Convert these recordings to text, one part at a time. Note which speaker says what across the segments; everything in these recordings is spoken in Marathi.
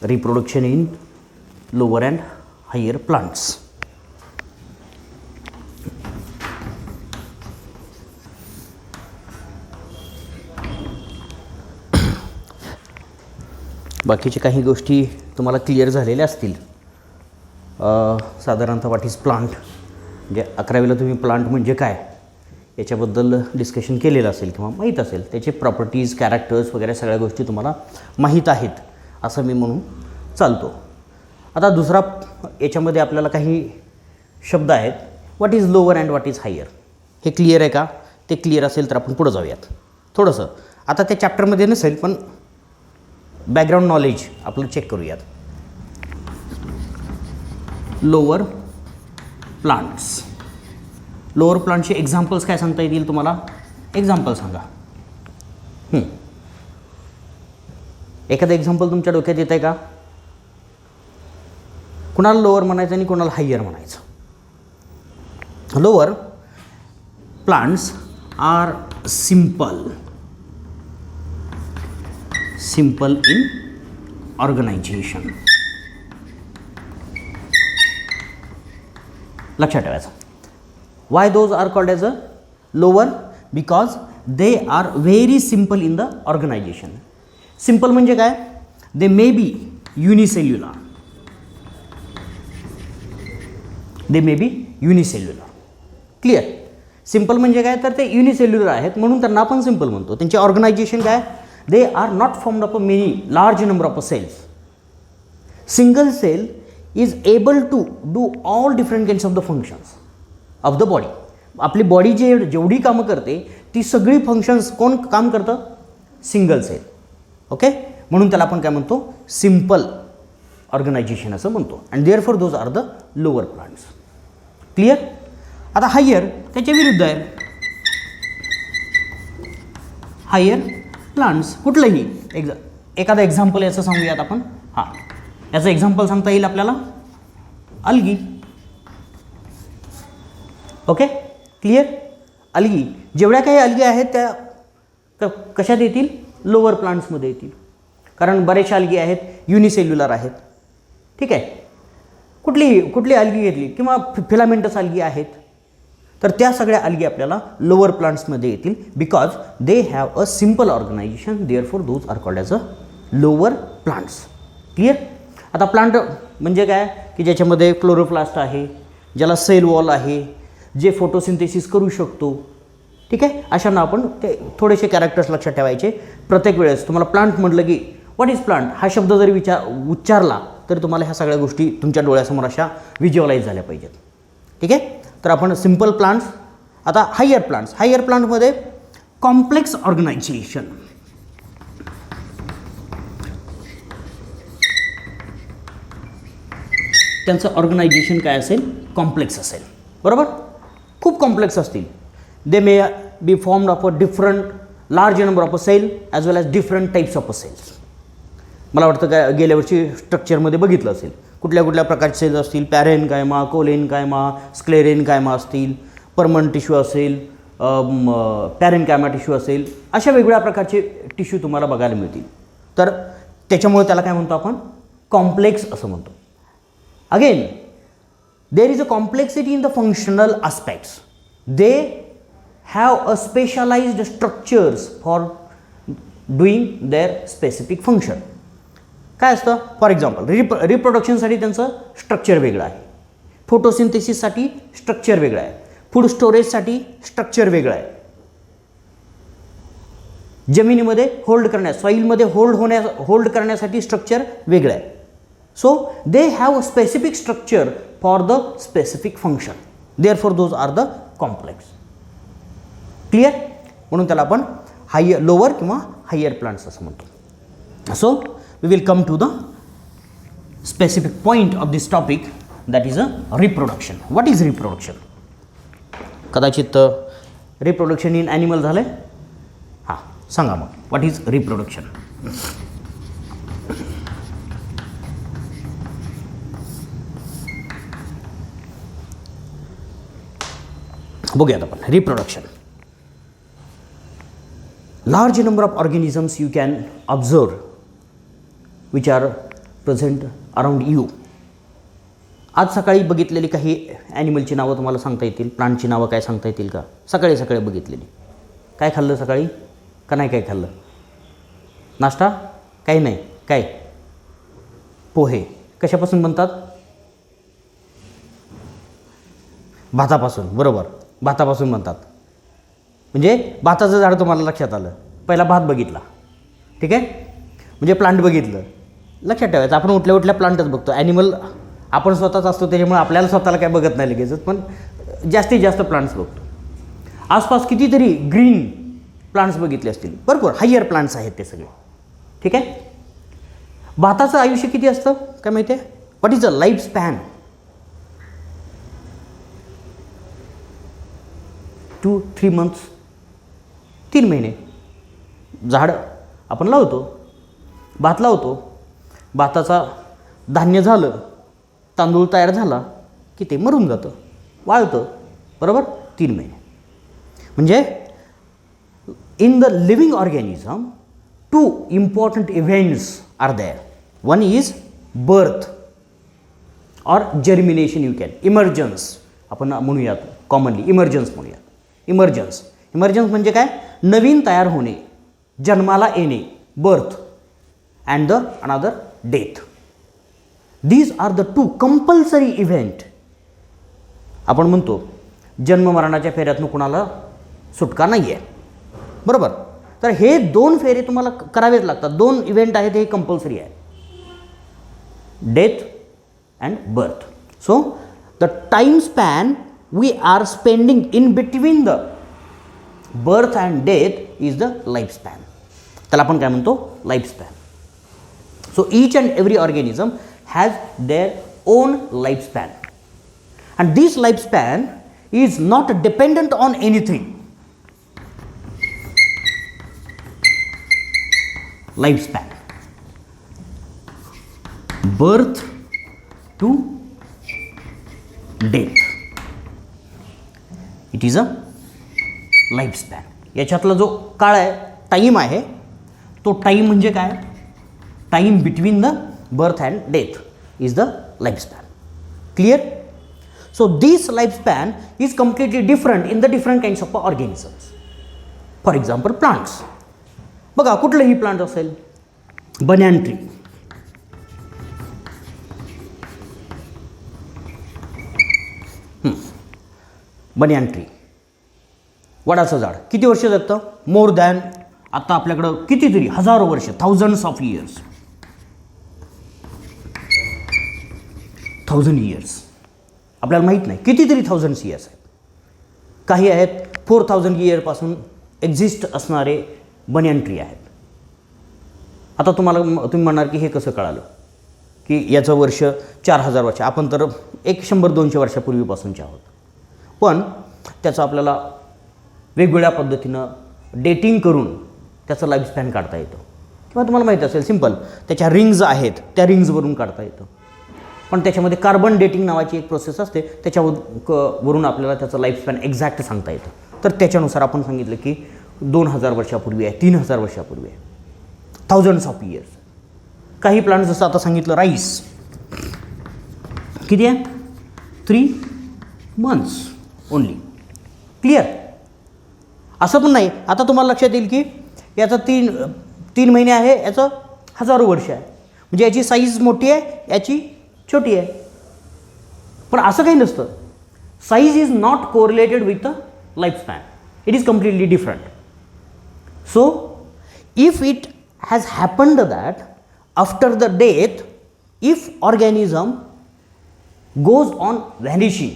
Speaker 1: Reproduction in lower and higher plants. बाकीचे काही गोष्टी तुम्हाला क्लिअर झालेल्या असतील. साधारणतः व्हॉट इज प्लांट, म्हणजे 11वीला तुम्ही प्लांट म्हणजे काय याच्याबद्दल डिस्कशन केलेलं असेल किंवा माहीत असेल. त्याचे प्रॉपर्टीज, कॅरेक्टर्स वगैरे सगळ्या गोष्टी तुम्हाला माहीत आहेत असं मी म्हणून चालतो. आता दुसरा याच्यामध्ये आपल्याला काही शब्द आहेत. What is lower and what is higher, हे क्लिअर आहे का? ते क्लिअर असेल तर आपण पुढं जाऊयात. थोडंसं आता त्या चॅप्टरमध्ये नसेल पण बॅकग्राऊंड नॉलेज आपलं चेक करूयात. लोअर प्लांट्स, लोअर प्लांटचे एक्झाम्पल्स काय सांगता येतील तुम्हाला? एक्झाम्पल सांगा. एखादं एक्झाम्पल तुमच्या डोक्यात येत आहे का? कुणाला लोअर म्हणायचं आणि कुणाला हायर म्हणायचं? Lower plants are simple in organization. लक्षात ठेवायचं. Why those are called as a lower? Because they are very simple in the organization. Simple म्हणजे काय? They may be unicellular. They may be unicellular. Clear? Simple म्हणजे काय? तर ते युनिसेल्युलर आहेत म्हणून त्यांना आपण सिम्पल म्हणतो. त्यांचे ऑर्गनायझेशन काय? They are not formed of a many large number of cells. Single cell is able to do all different kinds of the functions of the body. आपली बॉडी जेवढी कामं करते ती सगळी फंक्शन्स कोण काम करतं? Single sale. ओके, म्हणून त्याला आपण काय म्हणतो? सिम्पल ऑर्गनायझेशन असं म्हणतो. And therefore those are the lower plants. Clear? आता हायर त्याच्या विरुद्ध आहे. हायर प्लांट्स कुठलंही एखादं एक्झाम्पल याचं सांगूयात आपण. हां, याचं एक्झाम्पल सांगता येईल आपल्याला. अल्गी. Okay, clear? अल्गी, जेवढ्या काही अल्गी आहेत त्या कशात येतील? लोअर प्लांट्समध्ये येतील. कारण बरेचशा अल्गी आहेत युनिसेल्युलर आहेत. ठीक आहे. कुठली अल्गी घेतली किंवा फिलामेंटस अल्गी आहेत तर त्या सगळ्या अल्गी आपल्याला लोअर प्लांट्समध्ये येतील. Because they have a simple organization. Therefore those are called as a lower plants. Clear? आता प्लांट म्हणजे काय? की ज्याच्यामध्ये क्लोरोप्लास्ट आहे, ज्याला सेल वॉल आहे, जे फोटोसिंथेसिस करू शकतो. ठीक आहे. अशांना आपण ते थोडेसे कॅरेक्टर्स लक्षात ठेवायचे. प्रत्येक वेळेस तुम्हाला प्लांट म्हटलं की व्हॉट इज प्लांट हा शब्द जरी उच्चारला तर तुम्हाला ह्या सगळ्या गोष्टी तुमच्या डोळ्यासमोर अशा व्हिज्युअलाइज झाल्या पाहिजेत. ठीक आहे. तर आपण सिम्पल प्लांट्स. आता हायर प्लांट्स. हायर प्लांटमध्ये कॉम्प्लेक्स ऑर्गनायझेशन. त्यांचं ऑर्गनायझेशन काय असेल? कॉम्प्लेक्स असेल. बरोबर? खूप कॉम्प्लेक्स असतील. They may be formed of a different large number of a cell as well as different types of a cells. मला वाटतं काय गेल्या वर्षी स्ट्रक्चरमध्ये बघितलं असेल कुठल्या कुठल्या प्रकारचे सेल्स असतील. पॅरेन कायमा, कोलेन कायमा, स्क्लेरेन कायमा असतील, पर्मन टिश्यू असेल, पॅरेन कायमा टिश्यू असेल. अशा वेगवेगळ्या प्रकारचे टिश्यू तुम्हाला बघायला मिळतील. तर त्याच्यामुळे त्याला काय म्हणतो आपण? कॉम्प्लेक्स असं म्हणतो. Again there is a complexity in the functional aspects. They have a specialized structures for doing their specific function. काय असतं? फॉर एक्झाम्पल रिप्रोडक्शनसाठी त्यांचं स्ट्रक्चर वेगळं आहे. फोटोसिंथेसिससाठी स्ट्रक्चर वेगळं आहे. फूड स्टोरेजसाठी स्ट्रक्चर वेगळं आहे. जमिनीमध्ये सॉईलमध्ये होल्ड करण्यासाठी स्ट्रक्चर वेगळं आहे. So they have a specific structure for the specific function. Therefore those are the complex. Clear? म्हणून त्याला आपण लोअर किंवा हायर प्लांट्स असं म्हणतो. So we will come to the specific point of this topic, that is a reproduction. What is reproduction? कदाचित रिप्रोडक्शन इन ॲनिमल झालं आहे. हां, सांगा मग व्हॉट इज रिप्रोडक्शन? बघूयात आपण. Reproduction. large number of organisms you can observe which are present around you. आज सकाळी बघितलेली काही ॲनिमलची नावं तुम्हाला सांगता येतील, प्लांटची नावं काय सांगता येतील का? सकाळी सकाळी बघितलेली. काय खाल्लं सकाळी का नाही काय खाल्लं? नाश्ता काही नाही. काय? पोहे. कशापासून बनतात? भातापासून. बरोबर, भातापासून बनतात. म्हणजे भाताचं झाड तुम्हाला लक्षात आलं. पहिला भात बघितला, ठीक आहे, म्हणजे प्लांट बघितलं. लक्षात ठेवायचं, आपण उठल्या उठल्या प्लांटच बघतो. ॲनिमल आपण स्वतःच असतो त्याच्यामुळे आपल्याला स्वतःला काय बघत नाही लगेचच, पण जास्तीत जास्त प्लांट्स बघतो. आसपास कितीतरी ग्रीन प्लांट्स बघितले असतील, भरपूर हायर प्लांट्स आहेत ते सगळे, ठीक आहे. भाताचं आयुष्य किती असतं काय माहिती आहे? What is a life span? 2-3 months, 3 महिने. झाड आपण लावतो, भात लावतो, भाताचा धान्य झालं, तांदूळ तयार झाला की ते मरून जातं, वाळतं, बरोबर. 3 महिने. म्हणजे in the living organism 2 important events are there. One is birth or germination, you can emergence आपण म्हणूयात, कॉमनली इमर्जन्स म्हणूयात. इमर्जन्स म्हणजे काय? नवीन तयार होणे, जन्माला येणे, birth, and the another death. These are the 2 compulsory event. आपण म्हणतो जन्म मरणाच्या फेऱ्यातून कुणाला सुटका नाही आहे, बरोबर. तर हे 2 फेरे तुम्हाला करावेच लागतात. 2 इव्हेंट आहेत, हे कंपल्सरी आहे, death and birth. So the time span we are spending in between the birth and death is the life span. त्याला आपण काय म्हणतो? Life span. So each and every organism has their own lifespan, and this lifespan is not dependent on anything. Lifespan, birth to death, it is a lifespan. याच्यातला जो काळ आहे, टाईम आहे, तो टाईम म्हणजे काय? Time between the birth and death is the lifespan. Clear? So this lifespan is completely different in the different kinds of organisms. For example, plants. बघा, कुठलंही प्लांट असेल, बन्यान ट्री, बन्यान ट्री, वडाचं झाड किती वर्ष जगतं? मोर दॅन, आता आपल्याकडं कितीतरी हजारो वर्ष, थाउजंड्स ऑफ इयर्स. 1000 years. आपल्याला माहीत नाही, कितीतरी 1000 years आहेत. काही आहेत 4000 yearपासून एक्झिस्ट असणारे बन्यान ट्री आहेत. आता तुम्ही म्हणणार की हे कसं कळालं की याचं वर्ष 4000 वर्ष? आपण तर 100-200 वर्षापूर्वीपासूनचे आहोत. पण त्याचं आपल्याला वेगवेगळ्या पद्धतीनं डेटिंग करून त्याचं लाईफस्पॅन काढता येतं. किंवा तुम्हाला माहीत असेल, सिम्पल, त्याच्या रिंग्ज आहेत, त्या रिंग्जवरून काढता येतं. पण त्याच्यामध्ये कार्बन डेटिंग नावाची एक प्रोसेस असते, त्याच्यावरून आपल्याला त्याचं लाईफस्पॅन एक्झॅक्ट सांगता येतं. तर त्याच्यानुसार आपण सांगितलं की 2000 वर्षापूर्वी आहे, 3000 वर्षापूर्वी आहे, थाउजंड्स ऑफ इयर्स. काही प्लांट जसं आता सांगितलं राईस, किती आहे? 3 months ओनली. क्लिअर? असं पण नाही, आता तुम्हाला लक्षात येईल की याचं 3 महिने आहे, याचं हजारो वर्ष आहे. म्हणजे याची साईज मोठी आहे, याची छोटी आहे. पण असं काही नसतं. Size is not correlated with the life span. It is completely different. So if it has happened that after the death, if organism goes on vanishing,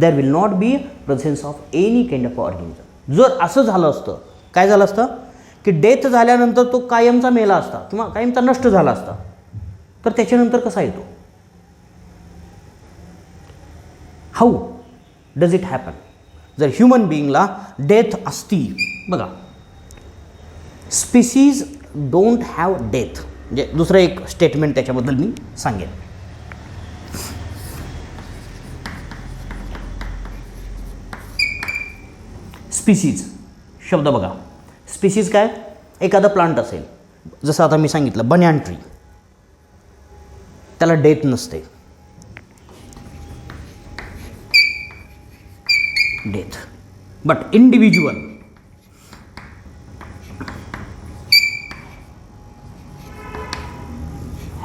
Speaker 1: there will not be presence of any kind of organism. जर असं झालं असतं, काय झालं असतं की डेथ झाल्यानंतर तो कायमचा मेला असता किंवा कायमचा नष्ट झाला असता, तर त्याच्यानंतर कसा येतो? How does it happen? जर ह्युमन बिईंगला डेथ असती, बघा, स्पीसीज डोंट हॅव डेथ. म्हणजे दुसरं एक स्टेटमेंट त्याच्याबद्दल मी सांगेन. स्पीसीज शब्द बघा. स्पीसीज काय? एखादा प्लांट असेल, जसं आता मी सांगितलं बन्यान ट्री, त्याला डेथ नसते. Death. But individual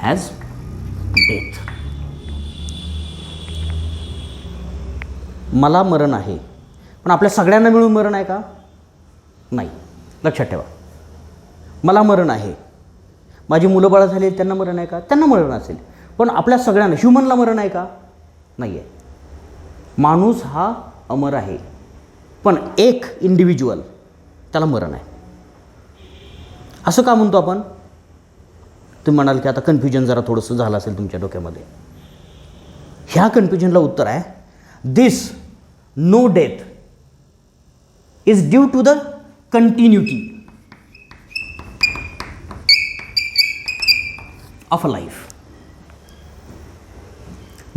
Speaker 1: has death. मला मरण आहे, पण आपल्या सगळ्यांना मिळून मरण आहे का? नाही. लक्षात ठेवा, मला मरण आहे, माझी मुलं बाळं झाली त्यांना मरण आहे का? त्यांना मरण असेल. पण आपल्या सगळ्यांना, ह्युमनला मरण आहे का? नाही आहे. माणूस हा अमर आहे, पण एक इंडिव्हिज्युअल त्याला मरण आहे. असं का म्हणतो आपण? तुम्ही म्हणाल की आता कन्फ्युजन जरा थोडंसं झालं असेल तुमच्या डोक्यामध्ये. ह्या कन्फ्युजनला उत्तर आहे, this no death is due to the continuity of a life.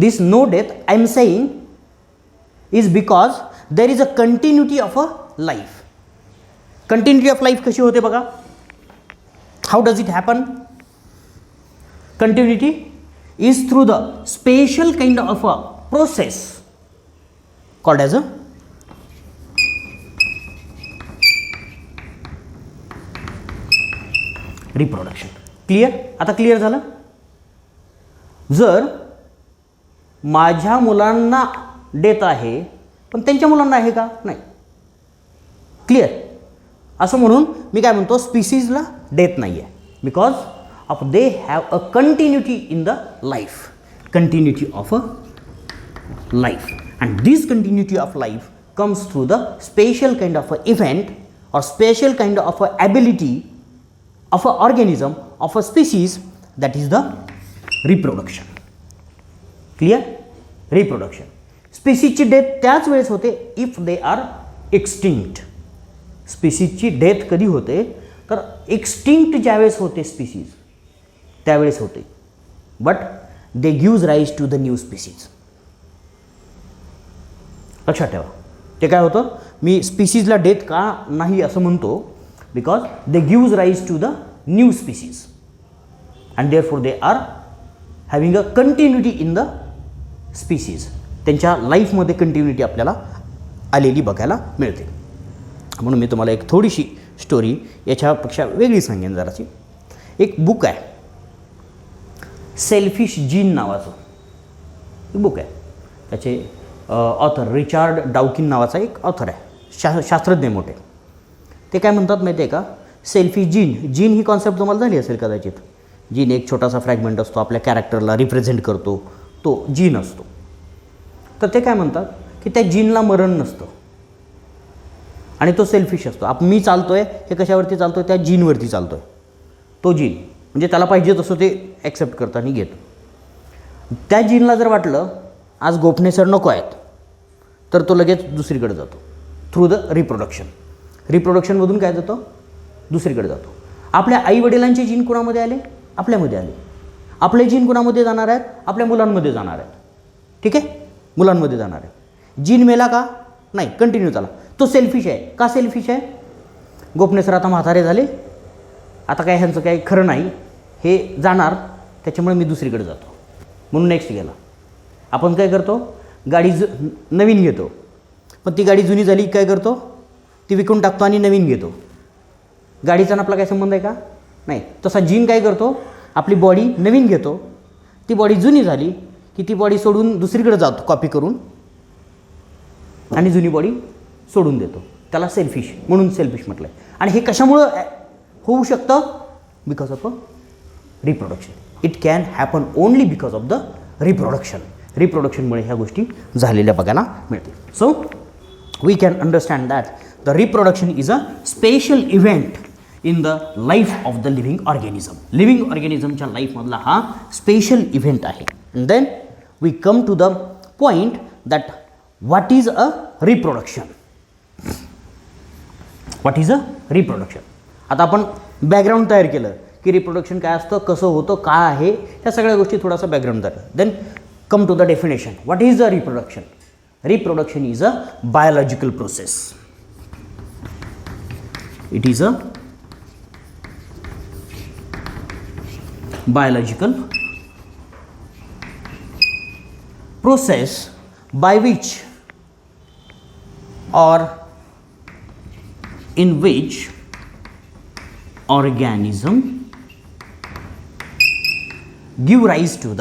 Speaker 1: This no death I am saying is because there is a continuity of a life. Continuity of life कशी होते बघा? How does it happen? Continuity is through the special kind of a process called as a reproduction. Clear? आता क्लिअर झालं? जर माझ्या मुलांना डेथ आहे पण त्यांच्या मुलांना आहे का? नाही. क्लिअर? असं म्हणून मी काय म्हणतो, स्पीसीजला डेथ नाही आहे, because of they have a continuity in the life. Continuity of a life. And this continuity of life comes through the special kind of a event or special kind of a ability of a organism of a species, that is the reproduction. Clear? Reproduction. Species ची डेथ त्याच वेळेस होते इफ दे आर एक्सटिंक्ट. स्पीसीजची डेथ कधी होते तर एक्सटिंक्ट ज्यावेळेस होते स्पीसीज त्यावेळेस होते, but they gives rise to the new species. लक्षात ठेवा. ते काय होतं, मी स्पीसीजला डेथ का नाही असं म्हणतो, because they gives rise to the new species and therefore they are having a continuity in the species. त्यांच्या लाईफमध्ये कंटिन्युटी आपल्याला आलेली बघायला मिळते. म्हणून मी तुम्हाला एक थोडीशी स्टोरी याच्यापेक्षा वेगळी सांगेन जराची. एक बुक आहे सेल्फिश जीन नावाचं बुक आहे. त्याचे ऑथर रिचार्ड डावकिन नावाचा एक ऑथर आहे, शास्त्रज्ञ मोठे. ते काय म्हणतात माहिती आहे का, सेल्फिश जीन. जीन ही कॉन्सेप्ट तुम्हाला झाली असेल कदाचित. जीन एक छोटासा फ्रॅगमेंट असतो, आपल्या कॅरेक्टरला रिप्रेझेंट करतो, तो जीन असतो. तर ते काय म्हणतात की त्या जीनला मरण नसतं आणि तो सेल्फिश असतो. मी चालतोय हे कशावरती चालतोय, त्या जीनवरती चालतोय. तो जीन म्हणजे त्याला पाहिजे तसं ते ॲक्सेप्ट करतं आणि घेतो. त्या जीनला जर वाटलं आज गोपणे सर नको आहेत, तर तो लगेच दुसरीकडे जातो थ्रू द रिप्रोडक्शन. रिप्रोडक्शनमधून काय जातो, दुसरीकडे जातो. आपल्या आईवडिलांचे जीन कोणामध्ये आले, आपल्यामध्ये आले. आपले जीन कोणामध्ये जाणार आहेत, आपल्या मुलांमध्ये जाणार आहेत. ठीक आहे, मुलांमध्ये जाणार आहे. जीन मेला का नाही, कंटिन्यू झाला. तो सेल्फिश आहे. का सेल्फिश आहे, गोपणे सर आता म्हातारे झाले, आता काय ह्यांचं काही खरं नाही, हे जाणार, त्याच्यामुळे मी दुसरीकडे जातो म्हणून नेक्स्ट गेला. आपण काय करतो, गाडी नवीन घेतो, पण ती गाडी जुनी झाली काय करतो, ती विकून टाकतो आणि नवीन घेतो. गाडीचा आपला काय संबंध आहे का, नाही. तसा जीन काय करतो, आपली बॉडी नवीन घेतो, ती बॉडी जुनी झाली की ती बॉडी सोडून दुसरीकडे जातो कॉपी करून आणि जुनी बॉडी सोडून देतो. त्याला सेल्फिश म्हणून सेल्फिश म्हटलं आहे. आणि हे कशामुळं होऊ शकतं, because of a reproduction. It can happen only because of the reproduction. रिप्रोडक्शनमुळे ह्या गोष्टी झालेल्या बघायला मिळतील. So we can understand that the reproduction is a special event in the life of the living organism. Living ऑर्गॅनिझमच्या लाईफमधला हा स्पेशल इव्हेंट आहे. And then we come to the point that what is a reproduction. What is a reproduction. आता आपण बॅकग्राऊंड तयार केलं की रिप्रोडक्शन काय असतं, कसं होतं, काय आहे, ह्या सगळ्या गोष्टी थोडासा बॅकग्राऊंड झालं. Then come to the definition. What is the reproduction? Reproduction is a biological process. It is a biological process by which or in which organism give rise to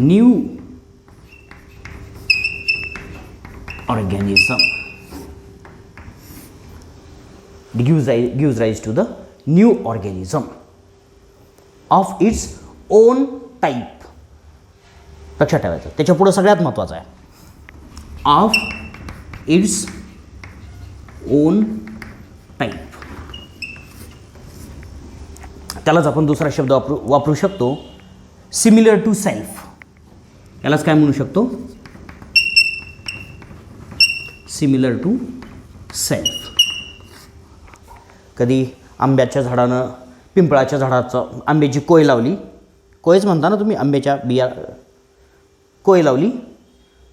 Speaker 1: new organism. It gives rise to the new organism of its own type. लक्षात ठेवायचं. त्याच्या पुढे सगळ्यात महत्त्वाचं आहे ऑफ इट्स ओन टाईप. त्यालाच आपण दुसरा शब्द वापरू शकतो सिमिलर टू सेल्फ. यालाच काय म्हणू शकतो सिमिलर टू सेल्फ. कधी आंब्याच्या झाडानं पिंपळाच्या झाडाचं आंब्याची कोय लावली, कोयच म्हणता ना तुम्ही, आंब्याच्या बिया कोय लावली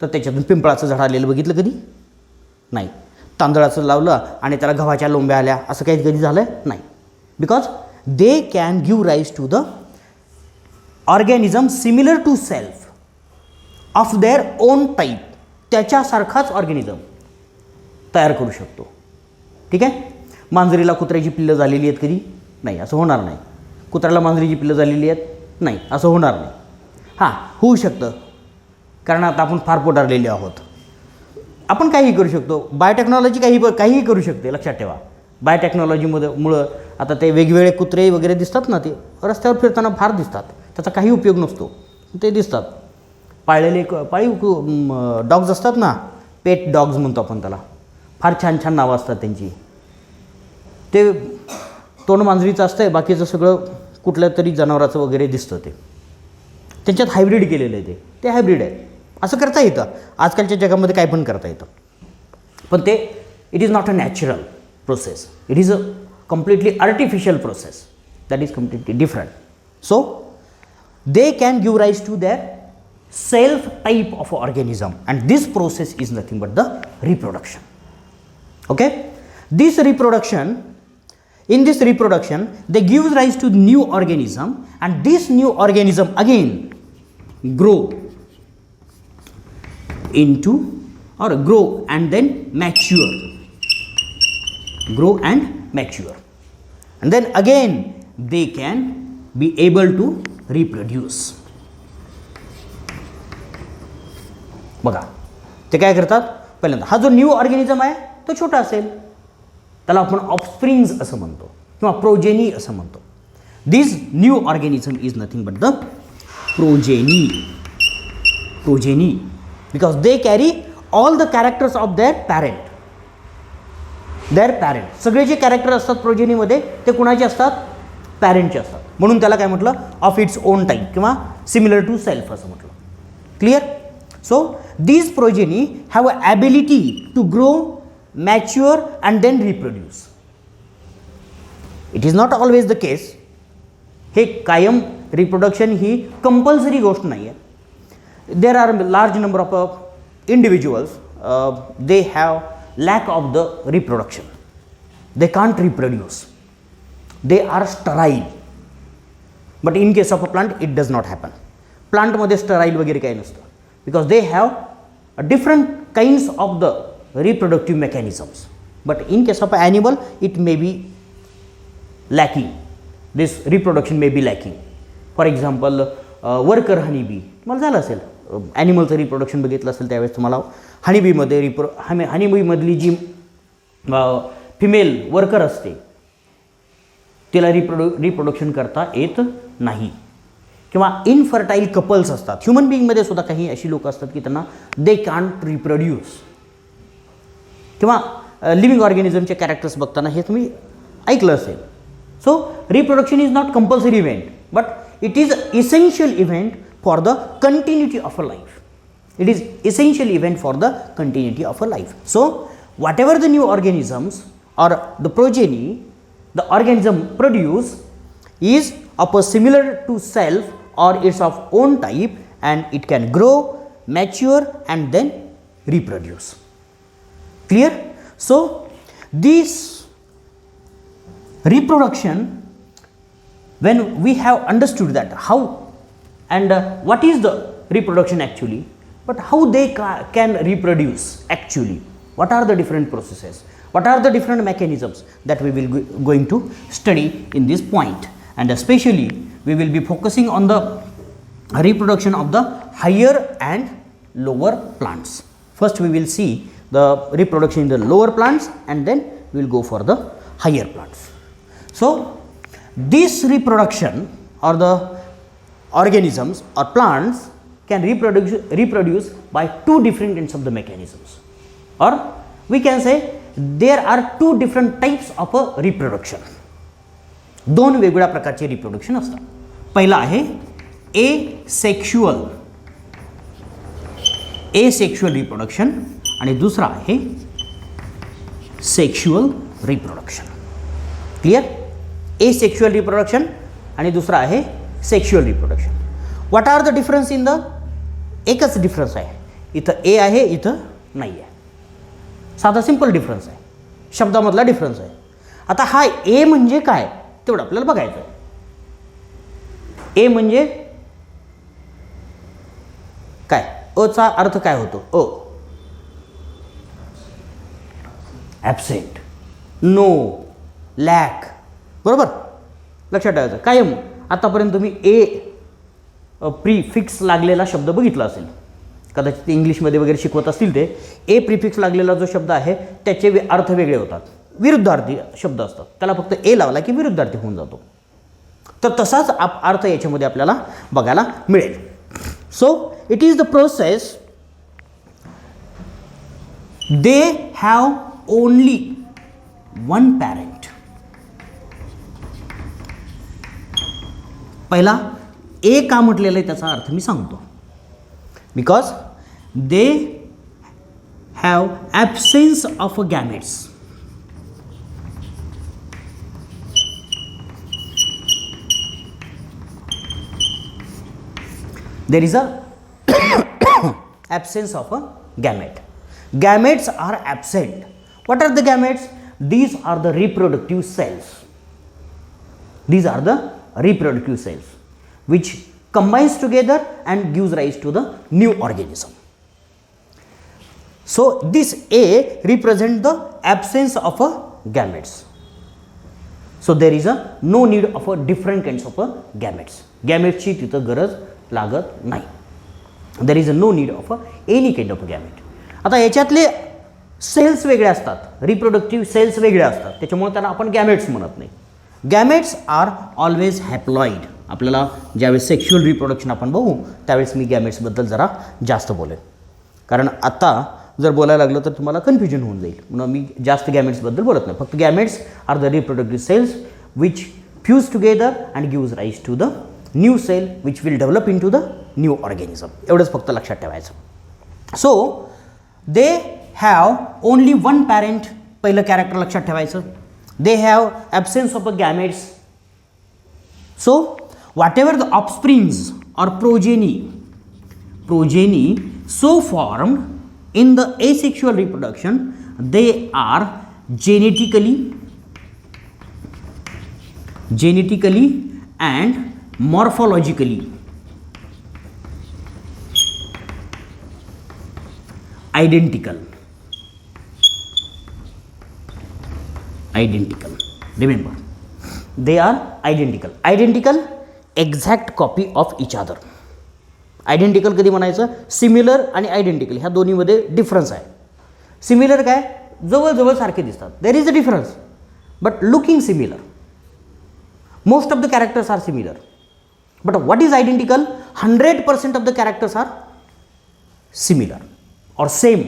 Speaker 1: तर त्याच्यातून पिंपळाचं झाड आलेलं बघितलं कधी नाही. तांदळाचं लावलं आणि त्याला गव्हाच्या लोंब्या आल्या असं काही कधी झालं नाही. Because they can give rise to the organism similar to self of their own type. त्याच्यासारखाच ऑर्गॅनिझम तयार करू शकतो. ठीक आहे. मांजरीला कुत्र्याची पिल्लं झालेली आहेत कधी नाही, असं होणार नाही. कुत्र्याला मांजरीची पिल्लं झालेली आहेत नाही, असं होणार नाही. हां, होऊ शकतं कारण आता आपण फार पोटारलेले आहोत. आपण काहीही करू शकतो. बायोटेक्नॉलॉजी काहीही करू शकते. लक्षात ठेवा, बायोटेक्नॉलॉजीमुळं आता ते वेगवेगळे कुत्रे वगैरे दिसतात ना, ते रस्त्यावर फिरताना फार दिसतात. त्याचा काही उपयोग नसतो, ते दिसतात. पाळीव डॉग्स असतात ना, पेट डॉग्स म्हणतो आपण त्याला. फार छान छान नावं असतात त्यांची. ते तोंड मांजरीचं असतं आहे, बाकीचं सगळं कुठल्या तरी जनावराचं वगैरे दिसतं. ते त्यांच्यात हायब्रिड केलेलं आहे. ते हायब्रिड आहे. असं करता येतं. आजकालच्या जगामध्ये काय पण करता येतं. पण ते it is not a natural process. It is a completely artificial process that is completely different. So they can give rise to their self type of organism and this process is nothing but the reproduction. Okay. In this reproduction, they give rise to new organism, and this new organism again grow and then mature. Grow and mature, and then again they can be able to reproduce. बघा, ते काय करतात. पहिल्यांदा हा जो न्यू ऑर्गॅनिझम आहे तो छोटा असेल, त्याला आपण ऑफस्प्रिंग्स असं म्हणतो किंवा प्रोजेनी असं म्हणतो. This new organism is nothing but the progeny because they carry all the characters of their parent. सगळे जे कॅरेक्टर असतात प्रोजेनीमध्ये ते कुणाचे असतात, पॅरेंटचे असतात. म्हणून त्याला काय म्हटलं, ऑफ इट्स ओन टाईप किंवा सिमिलर टू सेल्फ असं म्हटलं. Clear. So these progeny have a ability to grow, mature and then reproduce. It is not always the case. हे कायम रिप्रोडक्शन ही कंपल्सरी गोष्ट नाही आहे. देर are large number of individuals they have lack of the reproduction. They can't reproduce. They are sterile. But in case of a plant it does not happen. प्लांटमध्ये स्टराईल वगैरे काही नसतं because they have a different kinds of the reproductive mechanisms. But in case of an animal it may be lacking. This reproduction may be lacking. For example, worker honeybee. तुम्हाला झालं असेल ॲनिमलचं रिप्रोडक्शन बघितलं असेल त्यावेळेस तुम्हाला हनीबीमध्ये हनीबीमधली जी फिमेल वर्कर असते तिला रिप्रोडक्शन करता येत नाही. किंवा इनफर्टाईल कपल्स असतात. ह्युमन बिईंगमध्ये सुद्धा काही अशी लोक असतात की त्यांना दे कांट रिप्रोड्यूस. किंवा लिव्हिंग ऑर्गॅनिझमचे कॅरेक्टर्स बघताना हे तुम्ही ऐकलं असेल. So reproduction is not compulsory event but it is essential event for the continuity of a life. It is essential event for the continuity of a life. So whatever the new organisms or the progeny the organism produce is of a similar to self or it's of own type and it can grow, mature and then reproduce. Clear? So this reproduction when we have understood that how and what is the reproduction actually, but how they can reproduce actually, what are the different processes, what are the different mechanisms, that we will going to study in this point. And especially we will be focusing on the reproduction of the higher and lower plants. First we will see the reproduction in the lower plants, and then we will go for the higher plants. So this reproduction, or the organisms or plants can reproduce by two different kinds of the mechanisms, or we can say there are two different types of a reproduction. दोन वेगवेगळ्या प्रकारचे रिप्रोडक्शन असतात. पहिला आहे एसेक्शुअल रिप्रोडक्शन आणि दुसरा आहे sexual reproduction. Clear? Asexual reproduction आणि दुसरा आहे sexual reproduction. What are the difference in the? एकच डिफरन्स आहे, इथं ए आहे, इथं नाही आहे. साधा सिंपल डिफरन्स आहे, शब्दामधला डिफरन्स आहे. आता हा ए म्हणजे काय तेवढं आपल्याला बघायचं आहे. ए म्हणजे काय? अचा अर्थ काय होतो? Absent, no, lack. बरोबर? लक्षात ठेवायचं. कायम आतापर्यंत तुम्ही ए प्रीफिक्स लागलेला शब्द बघितला असेल, कदाचित इंग्लिशमध्ये वगैरे शिकवत असतील ते. ए प्रीफिक्स लागलेला जो शब्द आहे त्याचे अर्थ वेगळे होतात, विरुद्धार्थी शब्द असतात. त्याला फक्त ए लावला की विरुद्धार्थी होऊन जातो. तर तसाच अर्थ याच्यामध्ये आपल्याला बघायला मिळेल. So it is the process, they have only one parent. पहिला ए का म्हटलेलं आहे त्याचा अर्थ मी सांगतो. Because they have absence of gametes. There is a absence of a gamete. Gametes are absent. What are the gametes? These are the reproductive cells. These are the reproductive cells which combines together and gives rise to the new organism. So this A represents the absence of a gametes. So there is a no need of a different kinds of a gametes. Gametes ची तिथं गरज लागत नाही. There is a no need of any kind of gamete. आता याच्यातले सेल्स वेगळे असतात, रिप्रोडक्टिव्ह सेल्स वेगळे असतात, त्याच्यामुळे त्यांना आपण गॅमेट्स म्हणत नाही. Gametes are always haploid. आपल्याला ज्यावेळेस सेक्शुअल रिप्रोडक्शन आपण बघू त्यावेळेस मी गॅमेट्सबद्दल जरा जास्त बोलेन, कारण आत्ता जर बोलायला लागलं तर तुम्हाला कन्फ्युजन होऊन जाईल, म्हणून मी जास्त गॅमेट्सबद्दल बोलत नाही. फक्त gametes are the reproductive cells which fuse together and gives rise to the new cell which will develop in to the new organism. एवढंच फक्त लक्षात ठेवायचं. So they have only one parent. पहिलं कॅरेक्टर लक्षात ठेवायचं. They have absence of a gametes. So whatever the offsprings or progeny so formed in the asexual reproduction, they are genetically and morphologically identical. Remember, they are identical exact copy of each other. Identical कधी म्हणायचं? सिमिलर आणि आयडेंटिकल ह्या दोन्हीमध्ये डिफरन्स आहे. सिमिलर काय? जवळजवळ सारखे दिसतात. There is a difference but looking similar. Most of the characters are similar. But what is identical? 100% of the characters are similar or same.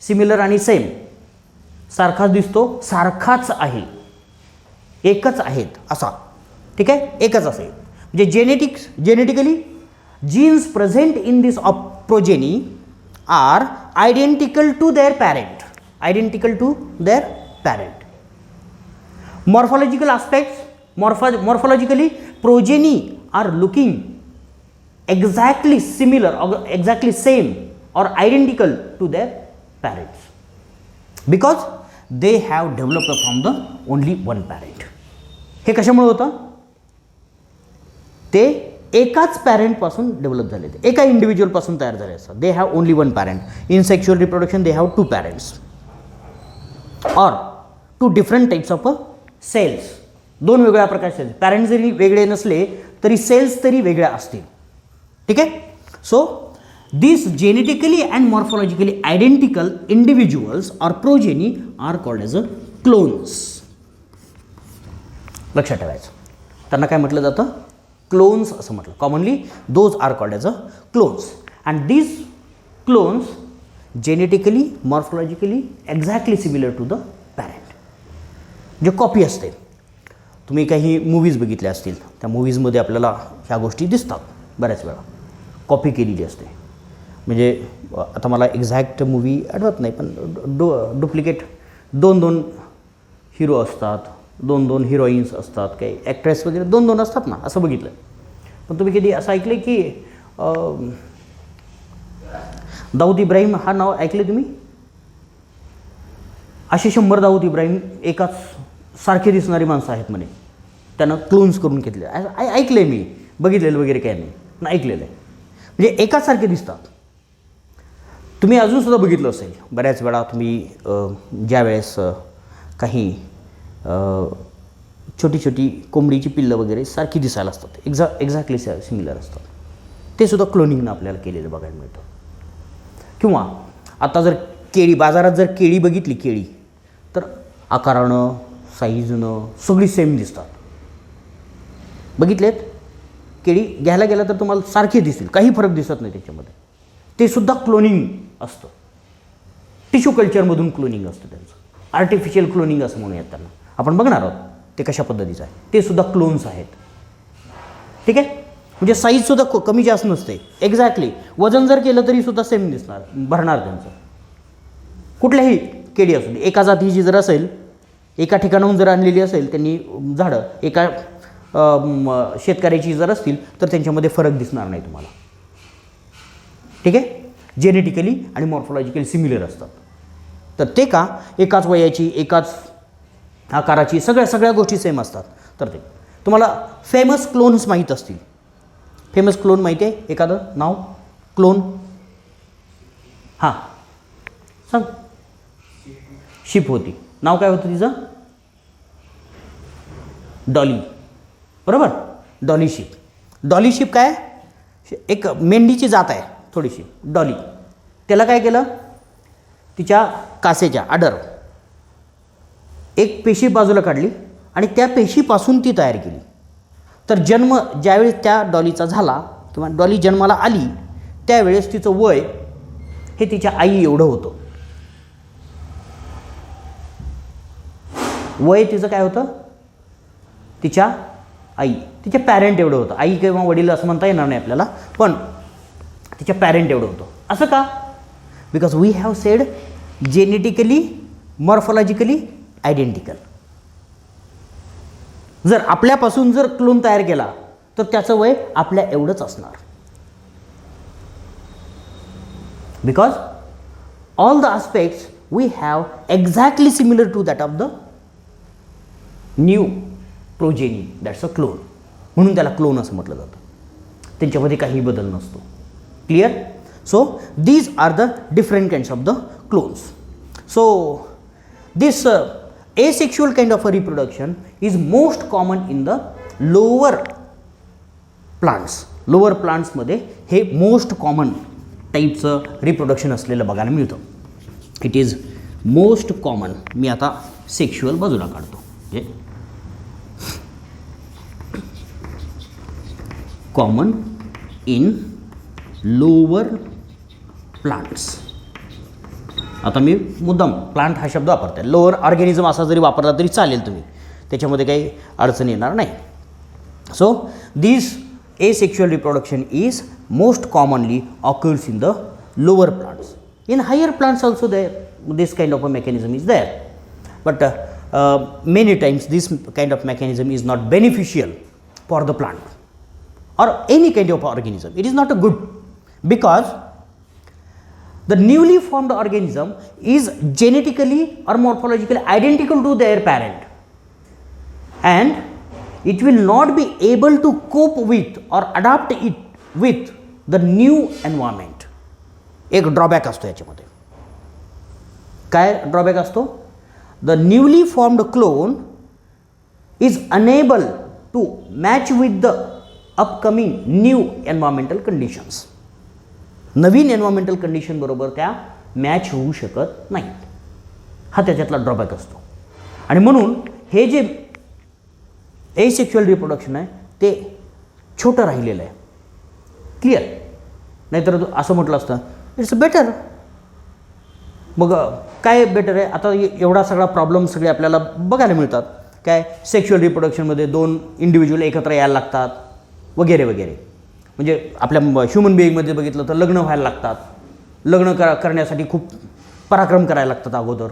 Speaker 1: Similar आणि सेम, सारखाच दिसतो, सारखाच आहे, एकच आहेत असा. ठीक आहे, एकच असेल. म्हणजे genetically genes present in this progeny are identical to their parent. Morphological aspects, morphologically progeny are looking exactly similar or exactly same or identical to their parents because they have developed from the only one parent. हे कशामुळे होतं? ते एकाच पॅरेंटपासून डेव्हलप झाले, एका इंडिव्हिज्युअलपासून तयार झाले असतात. They have only one parent. In sexual reproduction they have two parents or two different types of cells. दोन वेगळ्या प्रकारचे सेल्स. पॅरेंट जरी वेगळे नसले तरी सेल्स तरी वेगळ्या असतील. ठीक आहे. So these genetically and morphologically identical individuals or progeny are called as a clones. लक्षात ठेवायचं. त्यांना काय म्हटलं जातं? क्लोन्स असं म्हटलं. Commonly those are called as a clones. And these clones genetically morphologically exactly similar to the parent. जे कॉपी असते. तुम्ही काही मूवीज बघितल्या असतील, त्या मूवीजमध्ये आपल्याला ह्या गोष्टी दिसतात बऱ्याच वेळा. कॉपी केलेली असते. म्हणजे आता मला एक्झॅक्ट मूवी आठवत नाही, पण डुप्लिकेट दोन दोन हिरो असतात, दोन दोन हिरोईन्स असतात, काही ॲक्ट्रेस वगैरे दोन दोन असतात ना, असं बघितलं. पण तुम्ही कधी असं ऐकलं की दाऊद इब्राहिम हा नाव ऐकले तुम्ही? असे 100 दाऊद इब्राहिम एकाच सारखे दिसणारी माणसं आहेत म्हणे, त्यानं क्लोन्स करून घेतले. ऐकलं आहे मी, बघितलेलं वगैरे काही नाही, पण ऐकलेलं आहे. म्हणजे एकाच सारखे दिसतात. तुम्ही अजूनसुद्धा बघितलं असेल बऱ्याच वेळा. तुम्ही ज्या वेळेस काही छोटी छोटी कोंबडीची पिल्लं वगैरे सारखी दिसायला असतात, एक्झॅक्टली सिमिलर असतात. ते सुद्धा क्लोनिंगनं आपल्याला केलेलं बघायला मिळतं. किंवा आता जर केळी, बाजारात जर केळी बघितली, केळी तर आकारानं साईजनं सगळी सेम दिसतात. बघितलेत? केळी घ्यायला गेला तर तुम्हाला सारखे दिसतील, काही फरक दिसत नाही त्याच्यामध्ये. ते सुद्धा क्लोनिंग असतं. टिश्यू कल्चरमधून क्लोनिंग असतं त्यांचं. आर्टिफिशियल क्लोनिंग असं म्हणूयात त्यांना. आपण बघणार आहोत ते कशा पद्धतीचं आहे. ते सुद्धा क्लोन्स आहेत. ठीक आहे. म्हणजे साईजसुद्धा कमी जास्त नसते, एक्झॅक्टली. वजन जर केलं तरी सुद्धा सेम दिसणार, भरणार त्यांचं. कुठल्याही केळी असू दे, एका जातीची जर असेल, एका ठिकाणाहून जर आणलेली असेल त्यांनी झाडं, एका शेतकऱ्याची जर असतील तर त्यांच्यामध्ये फरक दिसणार नाही तुम्हाला. ठीक आहे. जेनेटिकली आणि मॉर्फोलॉजिकली सिमिलर असतात. तर ते का? एकाच वयाची, एकाच आकाराची, सगळ्या गोष्टी सेम असतात. तर ते तुम्हाला फेमस क्लोन्स माहीत असतील. फेमस क्लोन माहिती आहे एखादं नाव? क्लोन हां सांग. शिप होती. नाव काय होतं तिचं? डॉली. बरोबर. Dolly ship. डॉली शिप काय? एक मेंढीची जात आहे थोडीशी, डॉली. त्याला काय केलं? तिच्या कासेच्या आडर एक पेशी बाजूला काढली आणि त्या पेशीपासून ती तयार केली. तर जन्म ज्यावेळेस त्या डॉलीचा झाला किंवा डॉली जन्माला आली त्यावेळेस तिचं वय हे तिच्या आई एवढं होतं. वय तिचं काय होतं? तिच्या आई, तिच्या पॅरेंट एवढं होतं. आई किंवा वडील असं म्हणता येणार नाही आपल्याला, पण तिच्या पॅरेंट एवढं होतं. असं का? Because we have said genetically morphologically identical. जर आपल्यापासून जर क्लोन तयार केला तर त्याचं वय आपल्या एवढंच असणार. Because all the aspects we have exactly similar to that of the new progeny, that's a clone. म्हणून त्याला क्लोन असं म्हटलं जातं. त्यांच्यामध्ये काही बदल नसतो. Clear? So these are the different kinds of the clones. So this asexual kind of a reproduction is most common in the lower plants. Lower प्लांट्समध्ये हे मोस्ट कॉमन टाईपचं रिप्रोडक्शन असलेलं बघायला मिळतं. It is most common. मी आता सेक्शुअल बाजूला काढतो. Common in lower plants. आता मी मुद्दाम प्लांट हा शब्द वापरते. लोअर ऑर्गॅनिझम असा जरी वापरला तरी चालेल, तुम्ही त्याच्यामध्ये काही अडचण येणार नाही. So this asexual reproduction is most commonly occurs in the lower plants. In higher plants also this kind of a mechanism is there, but many times this kind of mechanism is not beneficial for the plant or any kind of organism. It is not a good, because the newly formed organism is genetically or morphologically identical to their parent, and it will not be able to cope with or adapt it with the new environment. एक ड्रॉबॅक असतो याच्यामध्ये. काय ड्रॉबॅक असतो? The newly formed clone is unable to match with the upcoming new environmental conditions. Naveen environmental condition बरोबर त्या मॅच होऊ शकत नाहीत. हा त्याच्यातला ड्रॉबॅक असतो. आणि म्हणून हे जे एसेक्शुअल रिप्रोडक्शन आहे ते छोटं राहिलेलं आहे. क्लिअर? नाहीतर असं म्हटलं असतं इट्स बेटर. मग काय बेटर आहे? आता एवढा सगळा प्रॉब्लेम सगळे आपल्याला बघायला मिळतात. काय सेक्शुअल रिप्रोडक्शनमध्ये 2 इंडिव्हिज्युअल एकत्र यायला लागतात वगैरे वगैरे. म्हणजे आपल्या ह्युमन बिईंगमध्ये बघितलं तर लग्न व्हायला लागतात. लग्न करण्यासाठी खूप पराक्रम करायला लागतात अगोदर.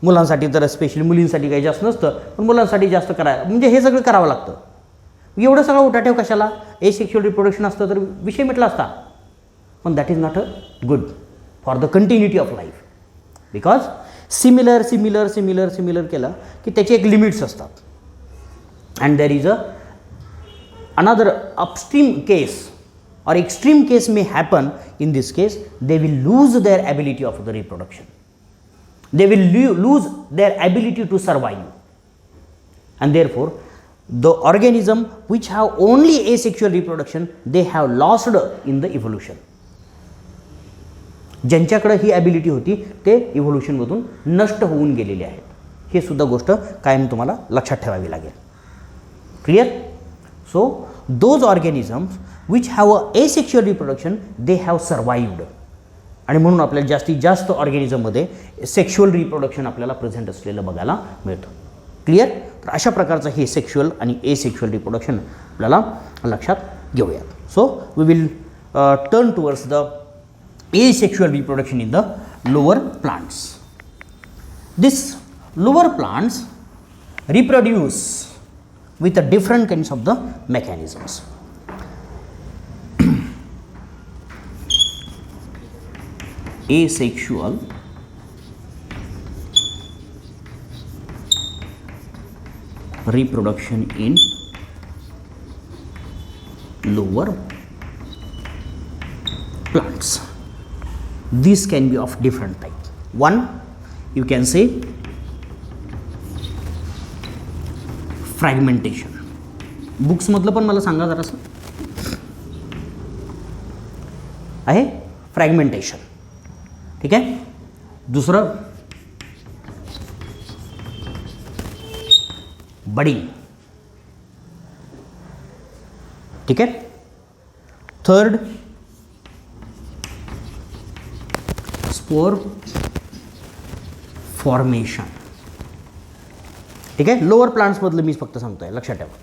Speaker 1: मुलांसाठी तर स्पेशली, मुलींसाठी काही जास्त नसतं पण मुलांसाठी जास्त करायला, म्हणजे हे सगळं करावं लागतं. एवढं सगळं उठाठेव कशाला? एसेक्शुअल रिप्रोडक्शन असतं तर विषय मिटला असता. पण that is not a good for the continuity of life. Because similar similar similar similar केलं की त्याचे एक लिमिट्स असतात. And there is another upstream case or extreme case may happen. In this case they will lose their ability of the reproduction. They will lose their ability to survive, and therefore the organism which have only asexual reproduction, they have lost in the evolution. ज्यांच्याकडे ही ॲबिलिटी होती ते इव्होल्युशनमधून नष्ट होऊन गेलेले आहेत. हे सुद्धा गोष्ट कायम तुम्हाला लक्षात ठेवावी लागेल. Clear? So those organisms which have a asexual reproduction, they have survived. आणि म्हणून आपल्याला जास्तीत जास्त ऑर्गॅनिझममध्ये सेक्शुअल रिप्रोडक्शन आपल्याला प्रेझेंट असलेलं बघायला मिळतं. क्लिअर? तर अशा प्रकारचं हे सेक्शुअल आणि एसेक्शुअल रिप्रोडक्शन आपल्याला लक्षात घेऊयात. So we will turn towards the asexual reproduction in the lower plants. This lower plants reproduce with a different kinds of the mechanisms. Asexual reproduction in lower plants. These can be of different type. One, you can say fragmentation. Books मधलं पण मला सांगा जरासं. आहे फ्रॅगमेंटेशन. ठीक आहे. दुसरं बडिंग. ठीक आहे. Third spore formation. ठीक आहे. लोअर प्लांट्समधलं मी फक्त सांगतोय, लक्षात ठेवा.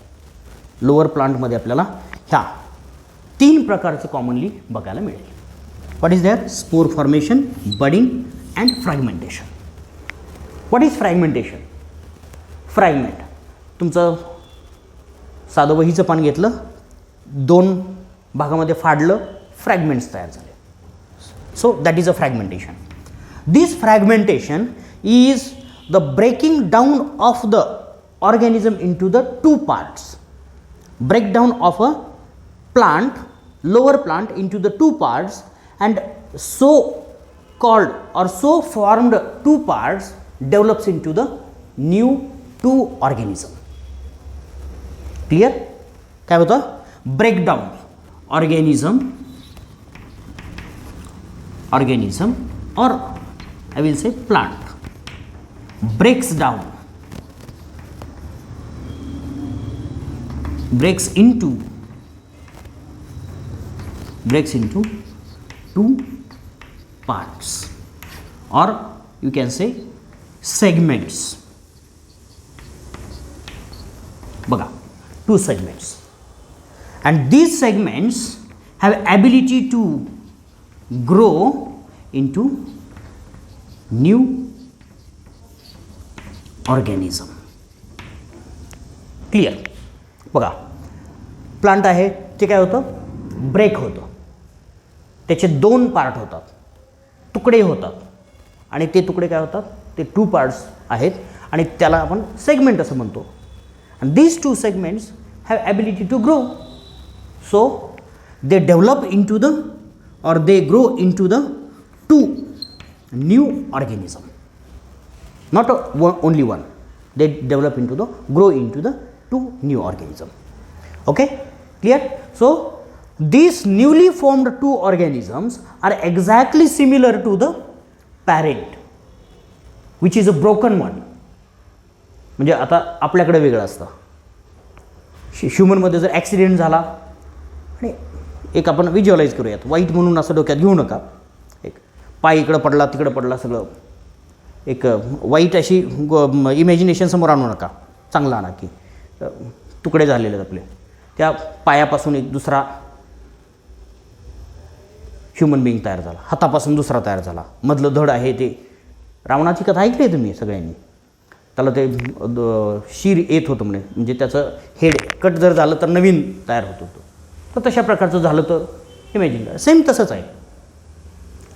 Speaker 1: लोअर प्लांटमध्ये आपल्याला ह्या 3 प्रकारचं कॉमनली बघायला मिळेल. What is there? Spore formation, budding and fragmentation. What is fragmentation? Fragment तुमचं साधं वहीचं पान घेतलं, 2 भागामध्ये फाडलं, फ्रॅगमेंट्स तयार झाले. So that is a fragmentation. This fragmentation is the breaking down of the organism into the 2 parts. Breakdown of a plant, lower plant, into the 2 parts, and so called or so formed 2 parts develops into the new 2 organism. Clear? काय होतं? Breakdown organism or I will say plant breaks into 2 parts, or you can say segments. बघा, 2 segments, and these segments have ability to grow into new organism. Clear? बघा, प्लांट आहे ते काय होतं? ब्रेक होतं. त्याचे 2 पार्ट होतात, तुकडे होतात, आणि ते तुकडे काय होतात? ते 2 पार्ट्स आहेत, आणि त्याला आपण सेगमेंट असं म्हणतो. And these 2 segments have ability to grow. So they develop into the, or they grow into the two new organism. Not only one. They develop into the, grow into the two new organism. Okay, clear? So these newly formed two organisms are exactly similar to the parent, which is a broken one. म्हणजे आता आपल्याकडे वेगळं असतं. ह्युमनमध्ये जर ॲक्सिडेंट झाला आणि एक आपण विज्युअलाइज करूयात, वाईट म्हणून असं डोक्यात घेऊ नका, एक पाय इकडं पडला तिकडं पडला सगळं, एक वाईट अशी इमॅजिनेशन समोर आणू नका, चांगला आणा की तुकडे झालेले आहेत आपले, त्या पायापासून एक दुसरा ह्युमन बिईंग तयार झाला, हातापासून दुसरा तयार झाला, मधलं धड आहे ते, रावणाची कथा ऐकली आहे तुम्ही सगळ्यांनी, त्याला ते शीर येत होतं म्हणजे त्याचं हेड कट जर झालं तर नवीन तयार होत होतं, तर तशा प्रकारचं झालं तर इमॅजिन करा. सेम तसंच आहे.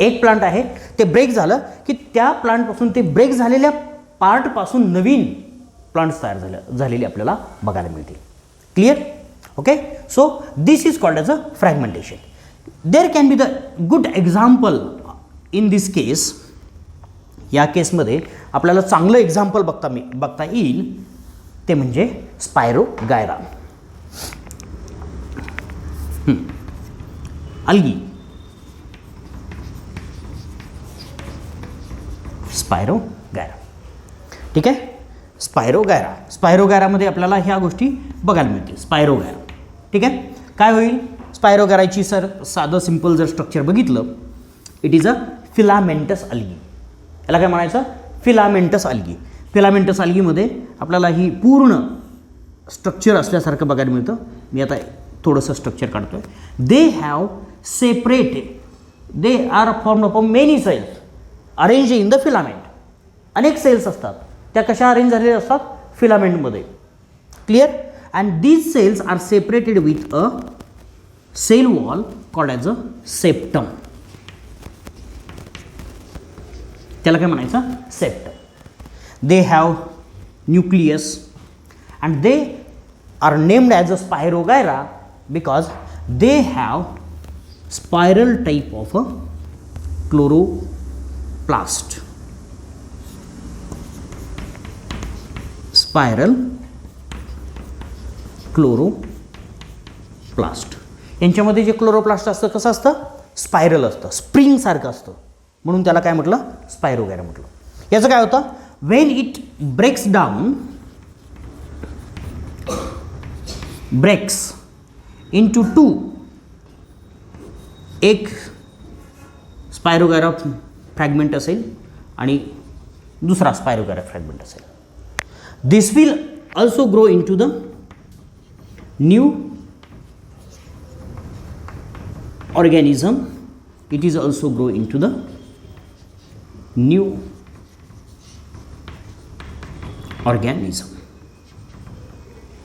Speaker 1: एक प्लांट आहे ते ब्रेक झालं की त्या प्लांटपासून ते ब्रेक झालेल्या पार्टपासून नवीन प्लांट्स तयार झालेले आपल्याला बघायला मिळतील. Clear? Okay. So this is called as a fragmentation. There can be the good example in this case. या केसमध्ये आपल्याला चांगलं एक्झाम्पल बघता येईल ते म्हणजे स्पायरोगायरा. Algae, spirogyra. ठीक आहे. स्पायरोगायरामध्ये आपल्याला ह्या गोष्टी बघायला मिळतील. स्पायरोगायरा. ठीक आहे. काय होईल स्पायरोगायराची? सर साधं सिंपल जर स्ट्रक्चर बघितलं, it is a filamentous algae. याला काय म्हणायचं? Filamentous algae. फिलामेंटस अल्गीमध्ये आपल्याला ही पूर्ण स्ट्रक्चर असल्यासारखं बघायला मिळतं. मी आता थोडंसं स्ट्रक्चर काढतोय. They have separated, they are form of many cells arrange in the filament. अनेक सेल्स असतात, त्या कशा अरेंज झालेल्या असतात? फिलामेंटमध्ये. Clear? And these cells are separated with a cell wall called as a septum. त्याला काय म्हणायचं? Septum. They have nucleus and they are named as a spirogyra because they have spiral type of a chloroplast. Spiral chloroplast. यांच्यामध्ये जे क्लोरोप्लास्ट असतं कसं असतं? स्पायरल असतं, स्प्रिंगसारखं असतं, म्हणून त्याला काय म्हटलं? स्पायरोगायरा म्हटलं. याचं काय होतं? When it breaks down, breaks into two, एक स्पायरोगायरा फ्रॅगमेंट असेल आणि दुसरा स्पायरोगायरा फ्रॅगमेंट असेल. This will also grow into the new organism. It is also grow into the new organism.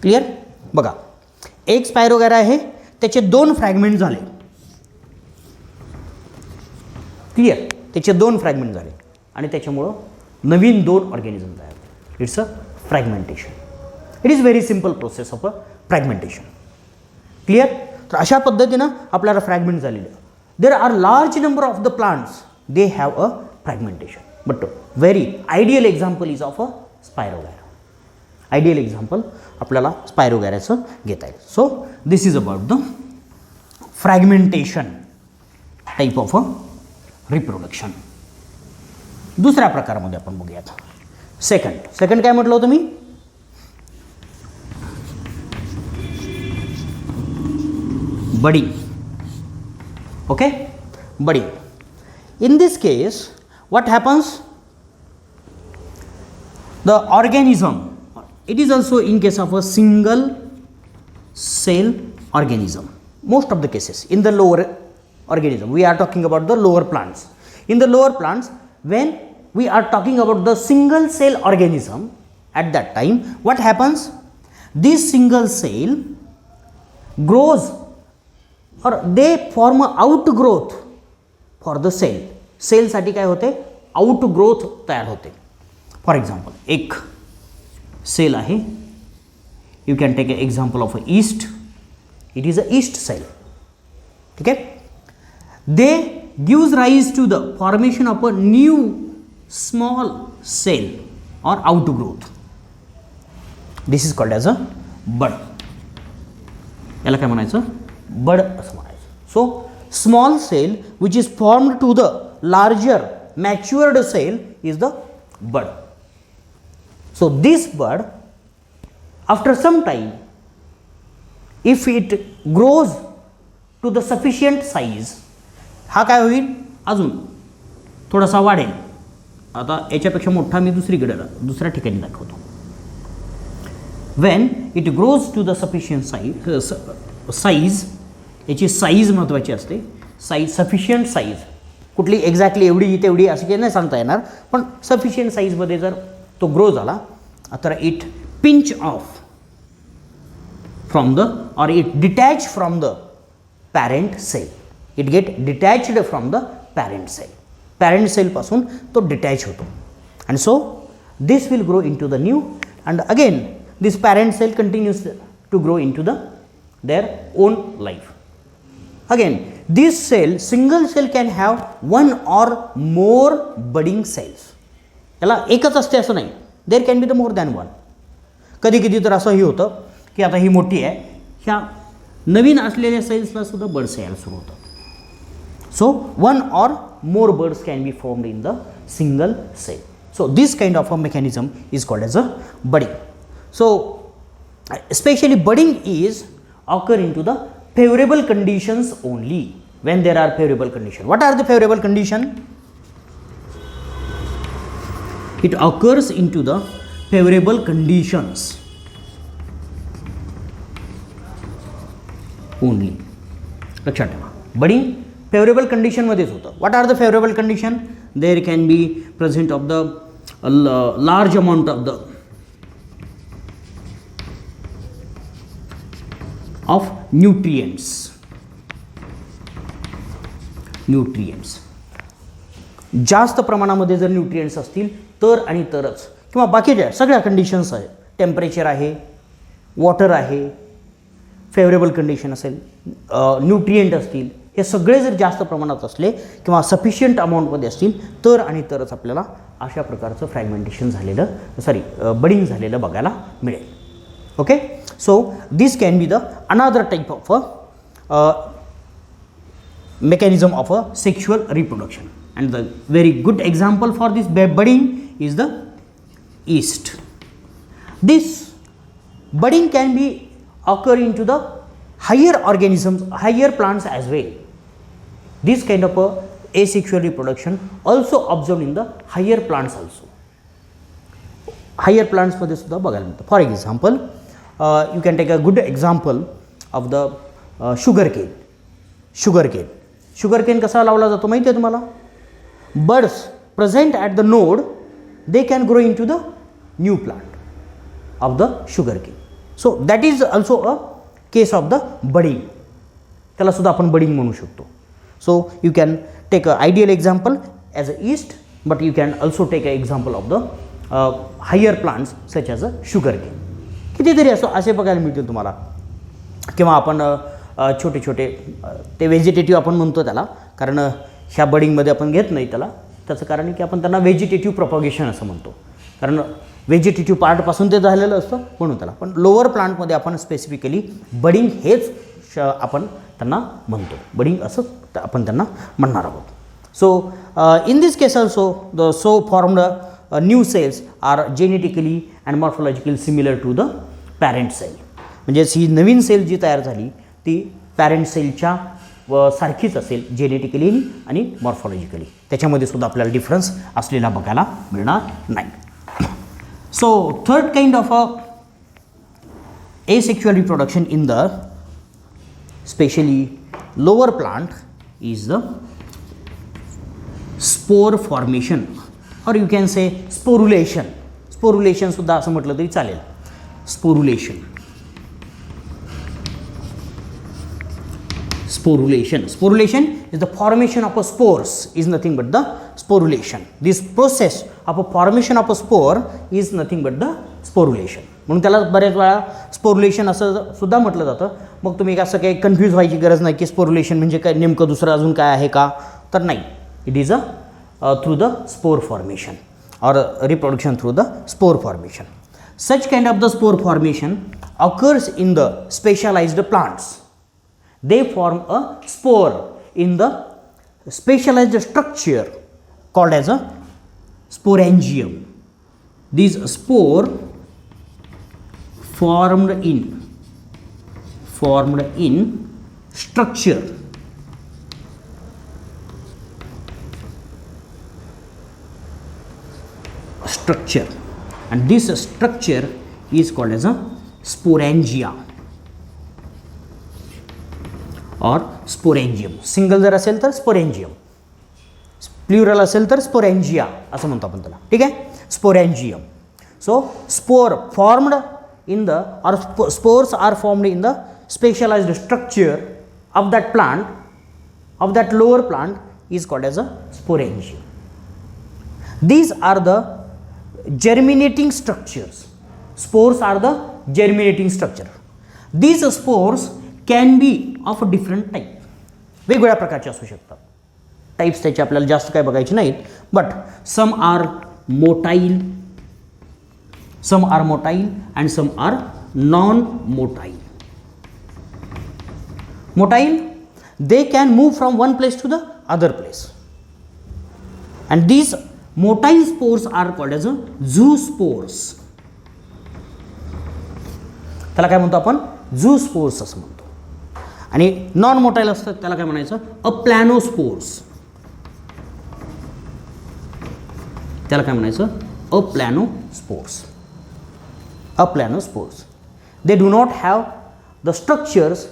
Speaker 1: Clear? बघा, एक स्पायरोगायरा आहे, त्याचे दोन फ्रॅगमेंट झाले. क्लिअर? त्याचे दोन फ्रॅगमेंट झाले आणि त्याच्यामुळं नवीन दोन ऑर्गॅनिझम तयार झाले. It's a fragmentation. It is very simple process of a fragmentation. Clear? तर अशा पद्धतीनं आपल्याला फ्रॅगमेंट झालेलं. देर are large number of the plants, they have a fragmentation, but very ideal example is of a spirogyra. Ideal example आपल्याला स्पायरोगायराचं घेता येईल. So this is about the fragmentation type of a reproduction. दुसऱ्या प्रकारामध्ये आपण बघूयात. सेकंड काय म्हटलं होतं मी? budding. Okay, budding. In this case, what happens? The organism, it is also in case of a single cell organism. Most of the cases in the lower organism, we are talking about the lower plants. In the lower plants, when we are talking about the single cell organism, at that time, what happens? This single cell grows or they form a outgrowth for the cell. सेलसाठी काय होते? आउटग्रोथ तयार होते. फॉर एक्झाम्पल, एक सेल आहे, You can take an example of a yeast. It is a yeast cell. Okay? They gives rise to the formation of a new small cell or outgrowth. This is called as a bud. याला काय म्हणायचं? बड असं म्हणायचं. So small cell which is formed to the larger matured cell is the bud. So this bud, after some time, if it grows to the sufficient size, हा काय होईल? अजून थोडासा वाढेल. आता याच्यापेक्षा मोठा मी दुसऱ्या ठिकाणी दाखवतो. When it grows to the sufficient size, याची साईज महत्त्वाची असते. साईज, सफिशियंट साईज, कुठली एक्झॅक्टली एवढी तेवढी अशी काही नाही सांगता येणार, पण सफिशियंट साईजमध्ये जर तो ग्रो झाला तर it pinch off from the or it detach from the parent cell. It get detached from the parent cell. Parent सेलपासून तो डिटॅच होतो. And so this will grow in to the new and again this parent cell continues to grow in to the their own life. Again, this cell, single cell can have one or more budding cells. याला एकच असते असं नाही. There can be the more than one. कधी कधी तर असंही होतं की आता ही मोठी आहे, ह्या नवीन असलेल्या सेल्सला सुद्धा बर्ड्स यायला सुरू होतं. So one or more birds can be formed in the single cell. So this kind of a mechanism is called as a budding. So especially budding is occur into the favorable conditions only. When there are favorable conditions, what are the favorable condition? It occurs into the favorable conditions only. लक्षात ठेवा, budding favorable condition मध्येच होतं. What are the favorable condition? There can be present of the large amount of the of nutrients. जास्त प्रमाणामध्ये जर न्यूट्रिएंट्स असतील तर आणि तरच, किंवा बाकीच्या सगळ्या कंडिशन्स आहे, टेम्परेचर आहे, वॉटर आहे, फेवरेबल कंडिशन असेल, न्यूट्रिएंट असतील, हे सगळे जर जास्त प्रमाणात असले किंवा सफिशियंट अमाऊंटमध्ये असतील तर आणि तरच आपल्याला अशा प्रकारचं फ्रॅगमेंटेशन झालेलं बडिंग झालेलं बघायला मिळेल. Okay, so this can be the another type of a mechanism of a sexual reproduction, and the very good example for this budding is the yeast. This budding can be occur into the higher organisms, higher plants as well. This kind of a asexual reproduction also observed in the higher plants also. Higher plants मध्ये सुद्धा बघायला मिळतं. For example, you can take a good example of the sugarcane. Sugarcane कसा लावला जातो माहिती आहे तुम्हाला? Buds present at the node, they can grow into the new plant of the sugarcane. So that is also a case of the budding. त्याला सुद्धा आपण budding म्हणू शकतो. So you can take a ideal example as a yeast, but you can also take an example of the higher plants such as a sugarcane. कितीतरी असे बघायला मिळतील तुम्हाला. किंवा आपण छोटे छोटे ते व्हेजिटेटिव्ह आपण म्हणतो त्याला, कारण ह्या बडिंगमध्ये आपण घेत नाही त्याला. त्याचं कारण की आपण त्यांना व्हेजिटेटिव्ह प्रॉपगेशन असं म्हणतो, कारण व्हेजिटेटिव्ह पार्टपासून ते झालेलं असतं म्हणून त्याला. पण लोअर प्लांटमध्ये आपण स्पेसिफिकली बडिंग हेच आपण त्यांना म्हणतो, बडिंग असं आपण त्यांना म्हणणार आहोत. So in this case also the so formed new cells are genetically and morphologically similar to the parent cell. म्हणजे ही नवीन सेल जी तयार झाली ती पॅरेंट सेलच्या सारखीच असेल जेनेटिकली आणि मॉर्फॉलॉजिकली. त्याच्यामध्ये सुद्धा आपल्याला डिफरन्स असलेला बघायला मिळणार नाही. So third kind of a asexual reproduction in the specially lower plant is the spore formation, or you can say sporulation. Sporulation सुद्धा असं म्हटलं तरी चालेल. Sporulation. Sporulation. Sporulation is the formation of a spores, is nothing but the sporulation. This process of a formation of a spore is nothing but the sporulation. म्हणून त्याला बऱ्याच वेळा स्पोरुलेशन असं सुद्धा म्हटलं जातं. मग तुम्ही असं काही कन्फ्यूज व्हायची गरज नाही की स्पोरुलेशन म्हणजे काय, नेमकं दुसरं अजून काय आहे का, तर नाही. It is through the spore formation or reproduction through the spore formation. Such kind of the spore formation occurs in the specialized plants. They form a spore in the specialized structure called as a sporangium. These spore formed in structure and this structure is called as a sporangia or sporangium. Single जर असेल तर स्पोरेंजियम, प्लुरल असेल तर स्पोरेंजिया असं म्हणतो आपण त्याला. ठीक आहे, sporangium. So spore formed in the or spores are formed in the specialized structure of that plant, of that lower plant is called as a sporangium. These are the germinating structures. Spores are the germinating structure. These spores can be of a different type. वेगवेगळ्या प्रकारचे असू शकतात. टाइप्स त्याचे आपल्याला जास्त काय बघायचे नाहीत, but some are motile, some are motile and some are non motile. Motile, they can move from one place to the other place, and these motile spores are called as a zoospores. त्याला काय म्हणतो आपण, झूस्पोर्स असं म्हणतो. आणि नॉन मोटाईल असतात त्याला काय म्हणायचं, अप्लॅनोस्पोर्स. त्याला काय म्हणायचं, अप्लॅनोस्पोर्स. अप्लॅनोस्पोर्स, they do not have the structures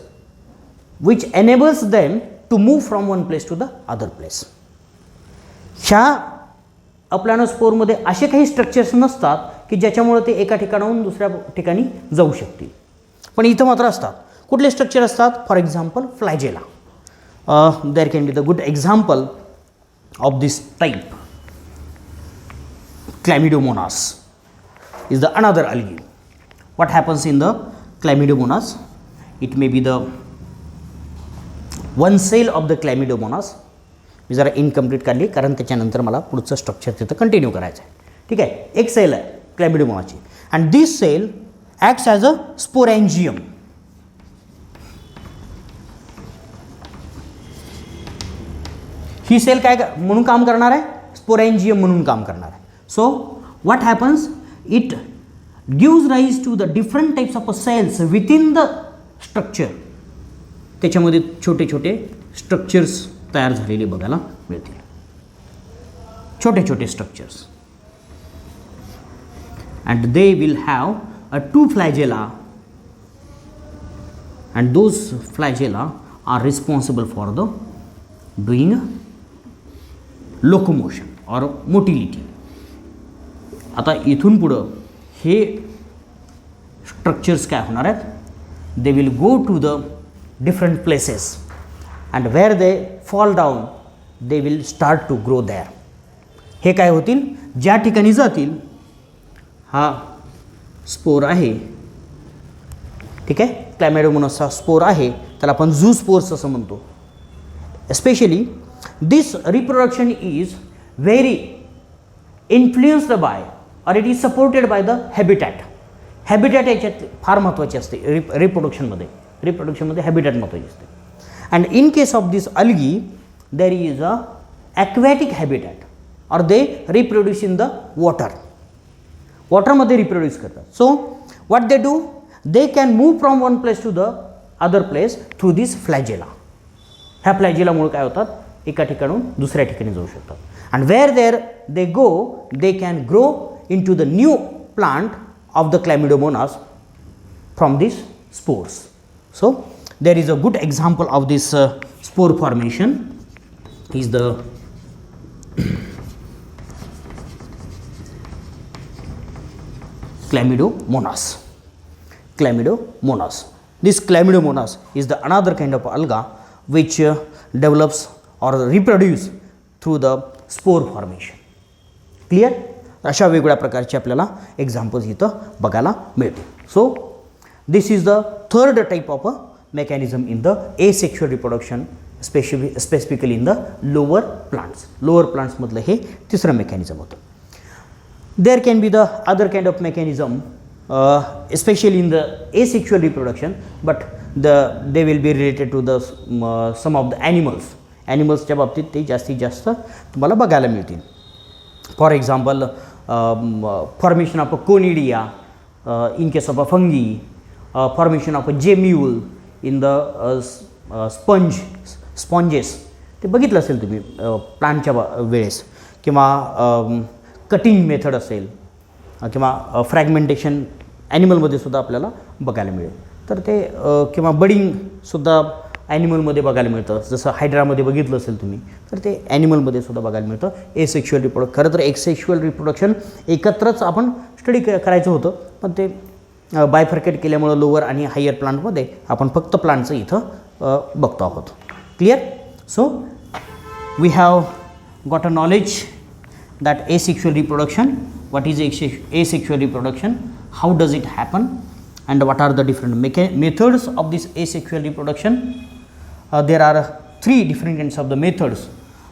Speaker 1: which enables them to move from one place to the other place. ह्या अप्लॅनोस्पोरमध्ये असे काही स्ट्रक्चर्स नसतात की ज्याच्यामुळे ते एका ठिकाणाहून दुसऱ्या ठिकाणी जाऊ शकतील, पण इथं मात्र असतात. कुठले स्ट्रक्चर असतात, for example flagella. There can be the good example of this type. Chlamydomonas is the another algae. What happens in the Chlamydomonas? It may be the one cell of the Chlamydomonas. मी जरा इनकम्प्लीट काढली कारण त्याच्यानंतर मला पुढचं स्ट्रक्चर तिथं कंटिन्यू करायचं आहे. ठीक आहे, एक सेल आहे क्लॅमिडोमोनाची, and this cell acts as a sporangium. ही सेल काय म्हणून काम करणार आहे, स्पोरॅन्जियम म्हणून काम करणार आहे. So what happens, it gives rise to the different types of cells within the structure. त्याच्यामध्ये छोटे छोटे स्ट्रक्चर्स तयार झालेले बघायला मिळतील, छोटे छोटे structures. And they will have a two flagella, and those flagella are responsible for the doing locomotion or motility. आता इथून पुढं हे स्ट्रक्चर्स काय होणार आहेत, they will go to the different places and where they fall down they will start to grow there. हे काय होतील, ज्या ठिकाणी जातील, हा स्पोर आहे, ठीक आहे, क्लॅमिडोमोनासचा स्पोर आहे, त्याला आपण झूस्पोर्स असं म्हणतो. Especially this reproduction is very influenced by or it is supported by the habitat. Habitat याच्यात फार महत्त्वाची असते रिप्रोडक्शनमध्ये हॅबिटॅट महत्त्वाची असते. And in case of this algae, there is a aquatic habitat, or they reproduce in the water. Water मध्ये reproduce करतात. So what they do, they can move from one place to the other place through this flagella. ह्या flagella मुळे काय होतात, एका ठिकाणून दुसऱ्या ठिकाणी जाऊ शकतात. And where there they go, they can grow into the new plant of the Chlamydomonas from these spores. So there is a good example of this spore formation is the Chlamydomonas. Chlamydomonas. This Chlamydomonas is the another kind of alga which develops or reproduce through the spore formation. Clear? अशा वेगवेगळ्या प्रकारचे आपल्याला एक्झाम्पल्स इथं बघायला मिळतील. So this is the third type of a mechanism in the asexual reproduction, specifically in the lower plants. Lower प्लांट्समधलं हे तिसरं मेकॅनिझम होतं. There can be the other kind of mechanism especially in the asexual reproduction, but they will be related to the some of the animalsच्या बाबतीत ते जास्तीत जास्त तुम्हाला बघायला मिळतील. For example formation of a conidia in case of a fungi, formation of a gemmule in the sponges, ते बघितलं असेल तुम्ही प्लांटच्या वेळेस, किंवा कटिंग मेथड असेल, किंवा फ्रॅगमेंटेशन ॲनिमलमध्ये सुद्धा आपल्याला बघायला मिळेल. तर ते किंवा बडिंगसुद्धा ॲनिमलमध्ये बघायला मिळतं, जसं हायड्रामध्ये बघितलं असेल तुम्ही, तर ते ॲनिमलमध्ये सुद्धा बघायला मिळतं. एसेक्शुअल रिप्रोडक्शन, खरं तर एक्सेक्शुअल रिप्रोडक्शन एकत्रच आपण स्टडी करायचं होतं, पण ते बायफर्केट केल्यामुळं लोअर आणि हायर प्लांटमध्ये आपण फक्त प्लांटचं इथं बघतो आहोत. Clear? So we have got a knowledge that asexual reproduction, what is asexual reproduction, how does it happen, and what are the different methods of this asexual reproduction. There are 3 different kinds of the methods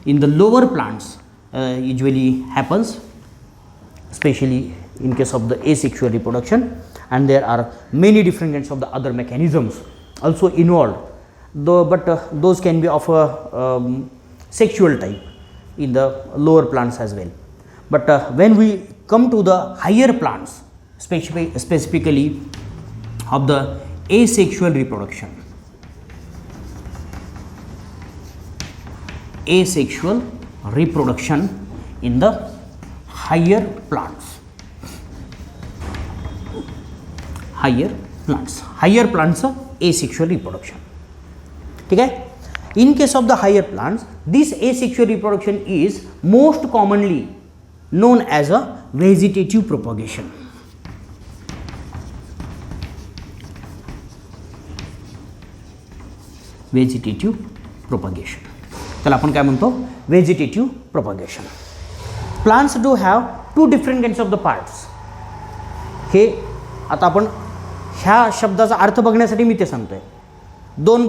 Speaker 1: in the lower plants usually happens, especially in case of the asexual reproduction, and there are many different kinds of the other mechanisms also involved, though, but those can be of a sexual type in the lower plants as well. But when we come to the higher plants, specifically of the asexual reproduction, in the higher plants, asexual reproduction. ठीक है? In case of the higher plants, this asexual reproduction is most commonly known as a vegetative propagation. त्याला आपण काय म्हणतो? Vegetative propagation. Plants do have 2 different kinds of the parts. हे आता आपण ह्या शब्दाचा अर्थ बघण्यासाठी मी ते सांगतोय. 2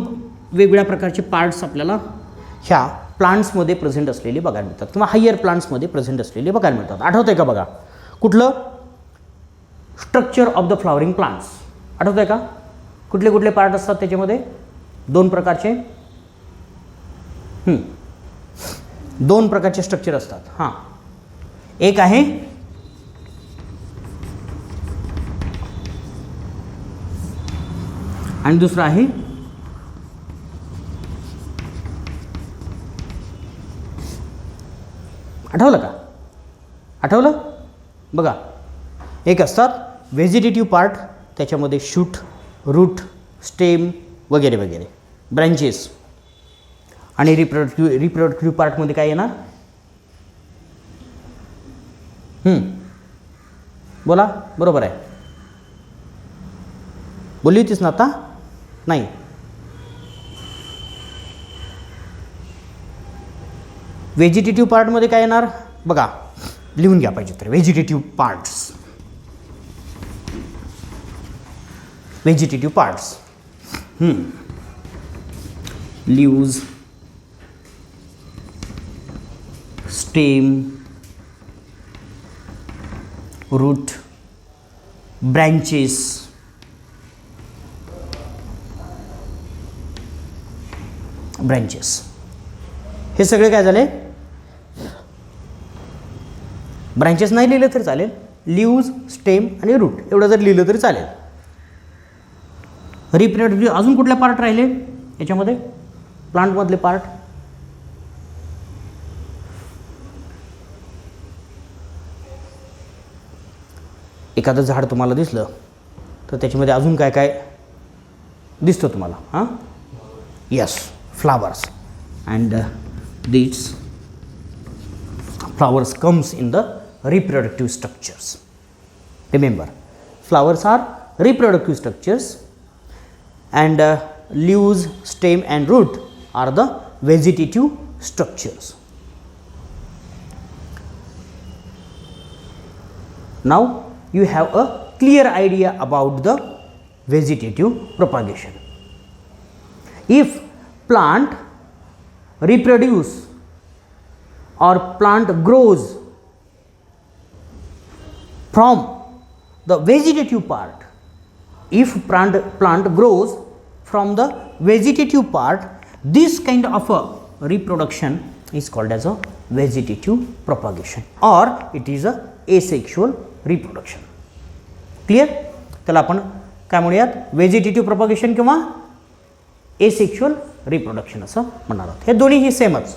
Speaker 1: वेगवेगळ्या प्रकारचे पार्ट्स आपल्याला ह्या प्लांट्समध्ये प्रेझेंट असलेले बघायला मिळतात, किंवा हायर प्लांट्समध्ये प्रेझेंट असलेले बघायला मिळतात. आठवतं आहे का? बघा, कुठलं? Structure of the flowering plants. आठवतं आहे का? कुठले कुठले पार्ट असतात त्याच्यामध्ये? 2 प्रकारचे 2 प्रकारचे स्ट्रक्चर असतात. हां, एक आहे आणि दुसरं आहे आठवलं का? आठवलं? बघा, एक असतात व्हेजिटेटिव्ह पार्ट, त्याच्यामध्ये शूट, रूट, स्टेम वगैरे वगैरे, ब्रँचेस. आणि रिप्रोडक्टिव्ह पार्टमध्ये काय येणार? बोला, बरोबर आहे. बोलली होतीस ना आता? नाही. व्हेजिटेटिव्ह पार्टमध्ये काय येणार? बघा, लिहून घ्या पाहिजे तर. Vegetative parts, leaves, stem, root, branches, हे सगळे काय झाले? ब्रँचेस नाही लिहिलं तरी चालेल, लीव्ज, स्टेम आणि रूट एवढं जर लिहिलं तरी चालेल. रिप्रोडक्टिव्ह अजून कुठले पार्ट राहिले याच्यामध्ये? प्लांटमधले पार्ट एखादं झाड तुम्हाला दिसलं तर त्याच्यामध्ये अजून काय काय दिसतं तुम्हाला? हां, yes, flowers, and these flowers comes in the reproductive structures. Remember, flowers are reproductive structures, and leaves, stem and root are the vegetative structures. Now you have a clear idea about the vegetative propagation. If plant reproduce or plant grows from the vegetative part, if plant grows from the vegetative part, this kind of a reproduction is called as a vegetative propagation, or it is a asexual reproduction. Clear? त्याला आपण काय म्हणूयात, व्हेजिटेटिव्ह प्रोपगेशन किंवा एसेक्शुअल रिप्रोडक्शन असं म्हणणार आहोत. हे दोन्हीही सेमच,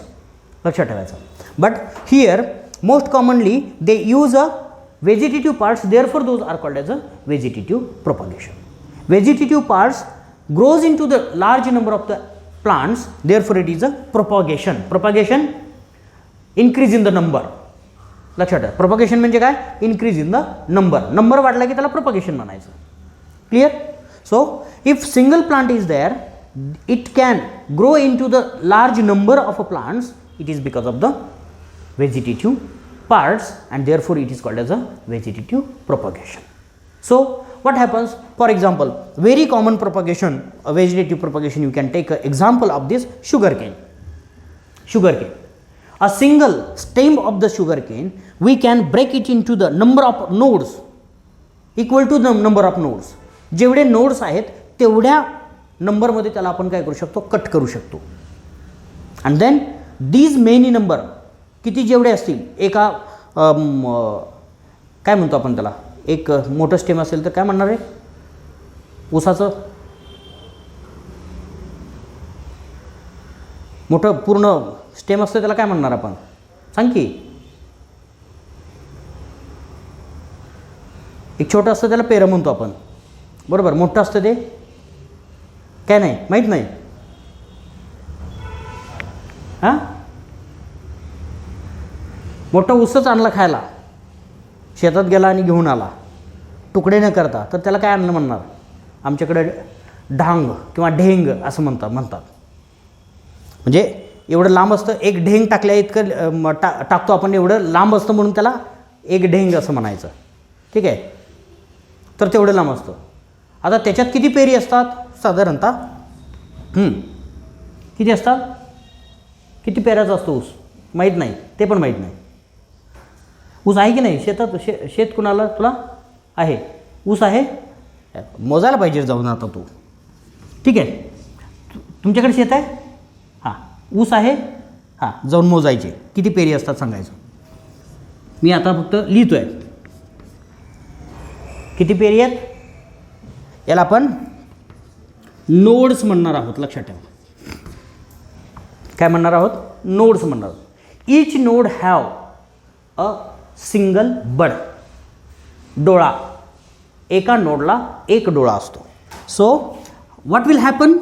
Speaker 1: लक्षात ठेवायचं. But here most commonly they use a vegetative parts, therefore those are called as a vegetative propagation. Vegetative parts grows into the large number of the plants, therefore it is a propagation. Propagation, increase in the number. लक्षात ठेवा, प्रोपगेशन म्हणजे काय, increase in the number. Number वाढला की त्याला प्रोपगेशन म्हणायचं. Clear? So if single plant is there, it can grow in to the large number of a plants. It is because of the vegetative parts, and therefore it is called as a vegetative propagation. So what happens, for example, very common propagation, a vegetative propagation, you can take an example of this, sugarcane. A single stem of the sugarcane, we can break it into the number of nodes equal to the number of nodes. जेवढे नोड्स आहेत तेवढ्या नंबरमध्ये त्याला आपण काय करू शकतो, कट करू शकतो. and then these many number, किती जेवढे असतील, एका काय म्हणतो आपण त्याला, एक मोठं स्टेम असेल तर काय म्हणणार आहे, ऊसाचं मोठं पूर्ण स्टेम असतं त्याला काय म्हणणार आपण, सांग की. एक छोटं असतं त्याला पेरं म्हणतो आपण, बरोबर. मोठं असतं ते काय, नाही माहीत नाही. हां, मोठं ऊसच आणला खायला, शेतात गेला आणि घेऊन आला तुकडे न करता, तर त्याला काय आणलं म्हणणार, आमच्याकडे ढांग किंवा ढेंग असं म्हणतात. म्हणजे एवढं लांब असतं, एक ढेंग टाकल्या इतकं टाकतो आपण, एवढं लांब असतं म्हणून त्याला एक ढेंग असं म्हणायचं. ठीक आहे, तर तेवढं लांब असतं. आता त्याच्यात किती पेरी असतात साधारणतः, किती असतात, किती पेऱ्याचा असतो ऊस माहीत नाही, ते पण माहीत नाही. ऊस आहे की नाही शेतात, शेत कुणाला, तुला आहे ऊस आहे, मोजायला पाहिजे जाऊन आता तू. ठीक आहे, तुमच्याकडे शेत आहे, हां ऊस आहे, हां जाऊन मोजायचे किती पेरी असतात सांगायचं. मी आता फक्त लिहितो आहे किती पेरी आहेत. याला आपण नोड्स म्हणणार आहोत, लक्षात ठेवा. काय म्हणणार आहोत, नोड्स म्हणणार आहोत. Each node have a single bud, डोळा, एका नोडला एक डोळा असतो. So what will happen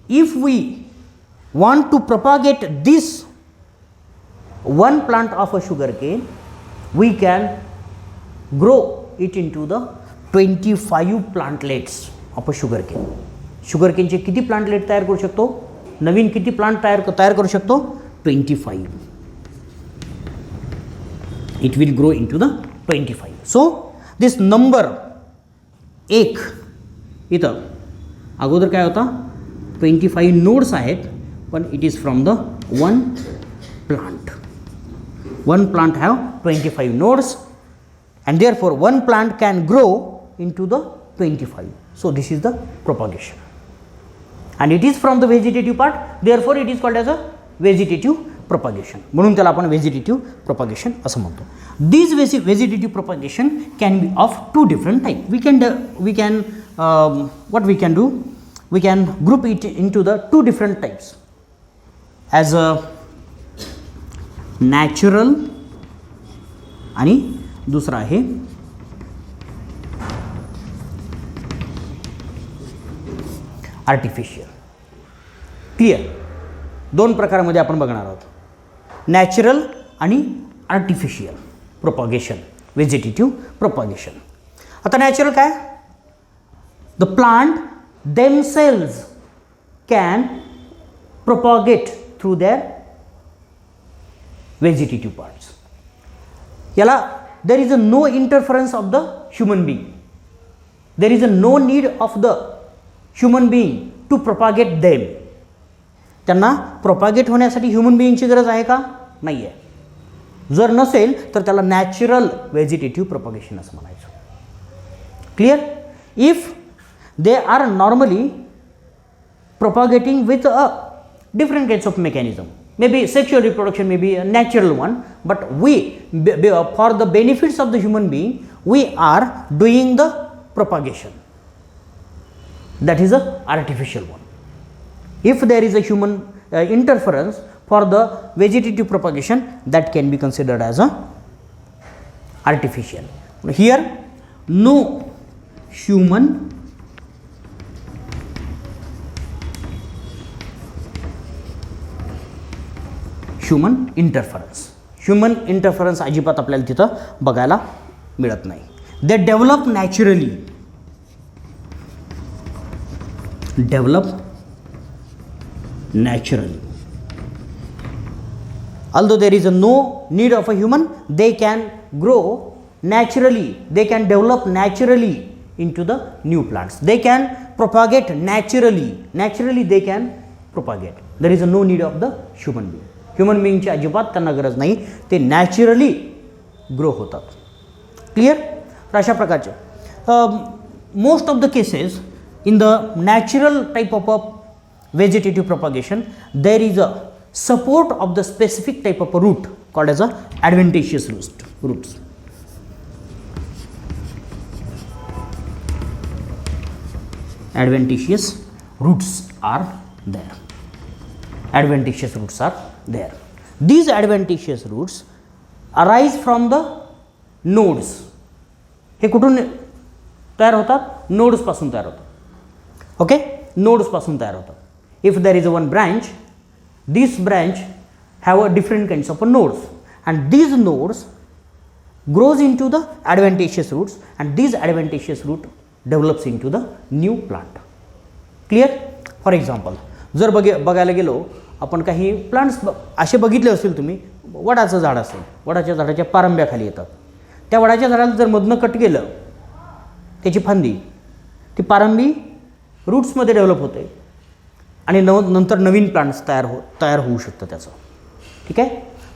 Speaker 1: if we want to propagate this one plant of a sugarcane, we can grow it into the 25 plantlets of a sugarcane. sugarcane चे किती प्लांटलेट तयार करू शकतो, नवीन किती प्लांट तयार करू शकतो, 25. it will grow into the 25. so this number एक इथं अगोदर काय होता, 25 नोड्स आहेत, पण it is from the one plant. One plant have 25 nodes, and therefore one plant can grow into the 25. So this is the propagation, and it is from the vegetative part, therefore it is called as a vegetative propagation. म्हणून त्याला आपण vegetative propagation असं म्हणतो. These vegetative propagation can be of two different types. We can what we can do, we can group it into the two different types as a natural आणि दुसरा आहे आर्टिफिशियल. क्लिअर, दोन प्रकारामध्ये आपण बघणार आहोत, नॅचरल आणि आर्टिफिशियल प्रोपॅगेशन, व्हेजिटेटिव्ह प्रोपॅगेशन. आता नॅचरल काय, the plant themselves can propagate through their vegetative parts. याला there is a no interference of the human being. There is a no need of the human being to propagate them. त्यांना प्रोपागेट होण्यासाठी ह्युमन बिईंगची गरज आहे का? नाही आहे. जर नसेल तर त्याला नॅचरल व्हेजिटेटिव्ह प्रोपागेशन असं म्हणायचं. Clear? If they R normally propagating with a different kinds of mechanism, maybe sexual reproduction may be a natural one, but we for the benefits of the human being we are doing the propagation, that is a artificial one. If there is a human interference for the vegetative propagation, that can be considered as a artificial. Here no human human interference अजिबात आपल्याला तिथं बघायला मिळत नाही. They develop naturally. Although there is no need of a human, they can grow naturally, they can develop naturally into the new plants. They can propagate naturally they can propagate. There is no need of the human being. Human बिईंगची अजिबात त्यांना गरज नाही, ते नॅचरली ग्रो होतात. क्लिअर? तर अशा प्रकारचे most of the cases in the natural type of a vegetative propagation there is a support of the specific type of a root called as a adventitious roots. Adventitious roots are there. Adventitious roots are there. These adventitious roots arise from the nodes. हे कुठून तयार होतात? नोड्स पासून तयार होतात. ओके, नोड्स पासून तयार होतात. If there is one branch, this branch have a different kinds of nodes, and these nodes grows into the adventitious roots, and these adventitious root develops into the new plant. Clear? For example, जर बघायला गेलो आपण काही प्लांट्स असे बघितले असतील तुम्ही, वडाचं झाड असेल, वडाच्या झाडाच्या पारंब्या खाली येतात. त्या वडाच्या झाडाला जर मधनं कट केलं त्याची फांदी, ती पारंबी रूट्समध्ये डेव्हलप होते आणि नंतर नवीन प्लांट्स तयार होऊ शकतं त्याचं. ठीक आहे?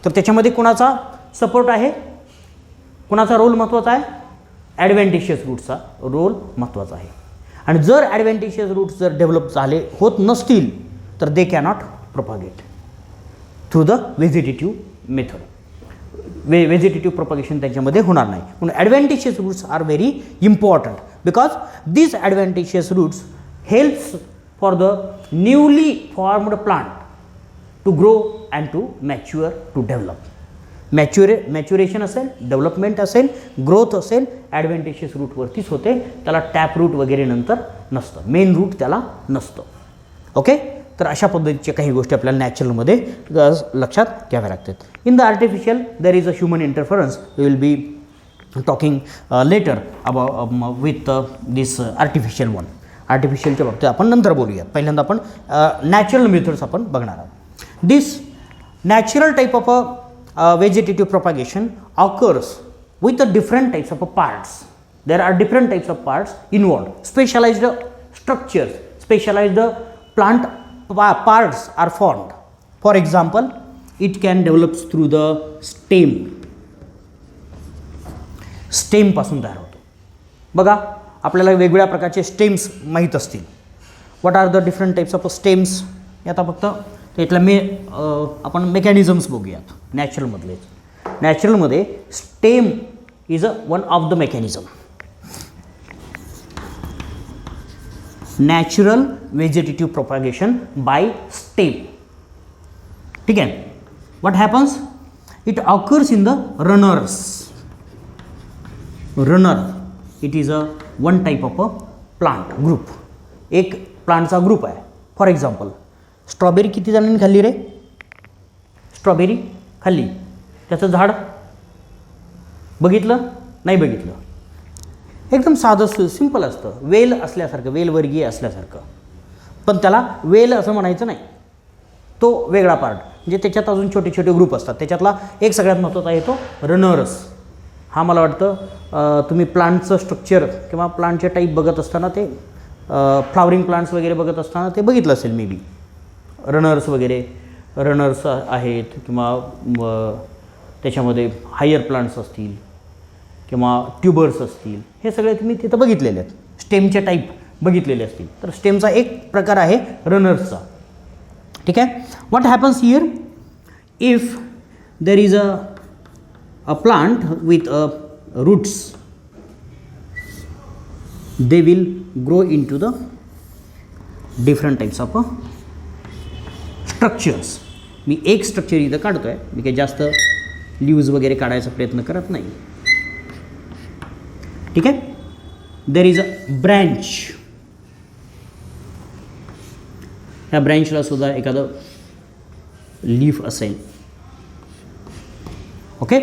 Speaker 1: तर त्याच्यामध्ये कोणाचा सपोर्ट आहे, कोणाचा रोल महत्त्वाचा आहे? ॲडव्हेंटिशियस रूट्सचा रोल महत्त्वाचा आहे. आणि जर ॲडव्हेंटिशियस रूट्स जर डेव्हलप झाले होत नसतील तर they cannot propagate through the vegetative method. Vegetative propagation त्याच्यामध्ये होणार नाही. म्हणून adventitious roots are very important because this adventitious roots helps for the newly formed plant to grow and to mature, to develop. Maturation असेल, डेव्हलपमेंट असेल, ग्रोथ असेल, ॲडव्हेंटिशियस रूटवरतीच होते. त्याला टॅप रूट वगैरे नंतर नसतं, मेन रूट त्याला नसतं. ओके, तर अशा पद्धतीच्या काही गोष्टी आपल्याला नॅचरलमध्ये लक्षात घ्याव्या लागतात. In the artificial there is a human interference. We will be talking later about with this artificial one. आर्टिफिशियलच्या बाबतीत आपण नंतर बोलूयात. पहिल्यांदा आपण नॅचरल मेथड्स आपण बघणार आहोत. This natural type of a vegetative propagation occurs with the different types of parts. There are different types of parts involved. Specialized structures, specialized plant parts are formed. For example, it can develop through the stem. Stem पासून तयार होतो. बघा, आपल्याला वेगवेगळ्या प्रकारचे स्टेम्स माहीत असतील. What are the different types of stems? आता फक्त त्यातल्या आपण मेकॅनिझम्स बघूयात. नॅचरलमधले, नॅचरलमध्ये stem is one of the mechanism. Natural vegetative propagation by stem. ठीक आहे. What happens? It occurs in the runners. Runner it is one type of a plant group. एक प्लांटचा ग्रुप आहे. फॉर एक्झाम्पल, स्ट्रॉबेरी किती जणांनी खाल्ली रे? स्ट्रॉबेरी खाल्ली. त्याचं झाड बघितलं? नाही बघितलं. एकदम साधं सिंपल असतं, वेल असल्यासारखं, वेलवर्गीय असल्यासारखं. पण त्याला वेल असं म्हणायचं नाही, तो वेगळा पार्ट. म्हणजे त्याच्यात अजून छोटे छोटे ग्रुप असतात. त्याच्यातला एक सगळ्यात महत्त्वाचा आहे तो रनर्स. हा मला वाटतं तुम्ही प्लांटचं स्ट्रक्चर किंवा प्लांटचे टाईप बघत असताना ते फ्लावरिंग प्लांट्स वगैरे बघत असताना ते बघितलं असेल मे बी. रनर्स वगैरे रनर्स आहेत किंवा त्याच्यामध्ये हायर प्लांट्स असतील किंवा ट्यूबर्स असतील, हे सगळे तुम्ही तिथं बघितलेले आहेत. स्टेमचे टाईप बघितलेले असतील. तर स्टेमचा एक प्रकार आहे रनर्सचा. ठीक आहे. What happens here if there is a plant with roots, they will grow into the different types of structures. मी एक स्ट्रक्चर इथं काढतो आहे, मी काही जास्त लीव्ज वगैरे काढायचा प्रयत्न करत नाही. ठीक आहे. देर इज अ ब्रँच. ह्या ब्रँचला सुद्धा एखादं लीफ असेल. ओके,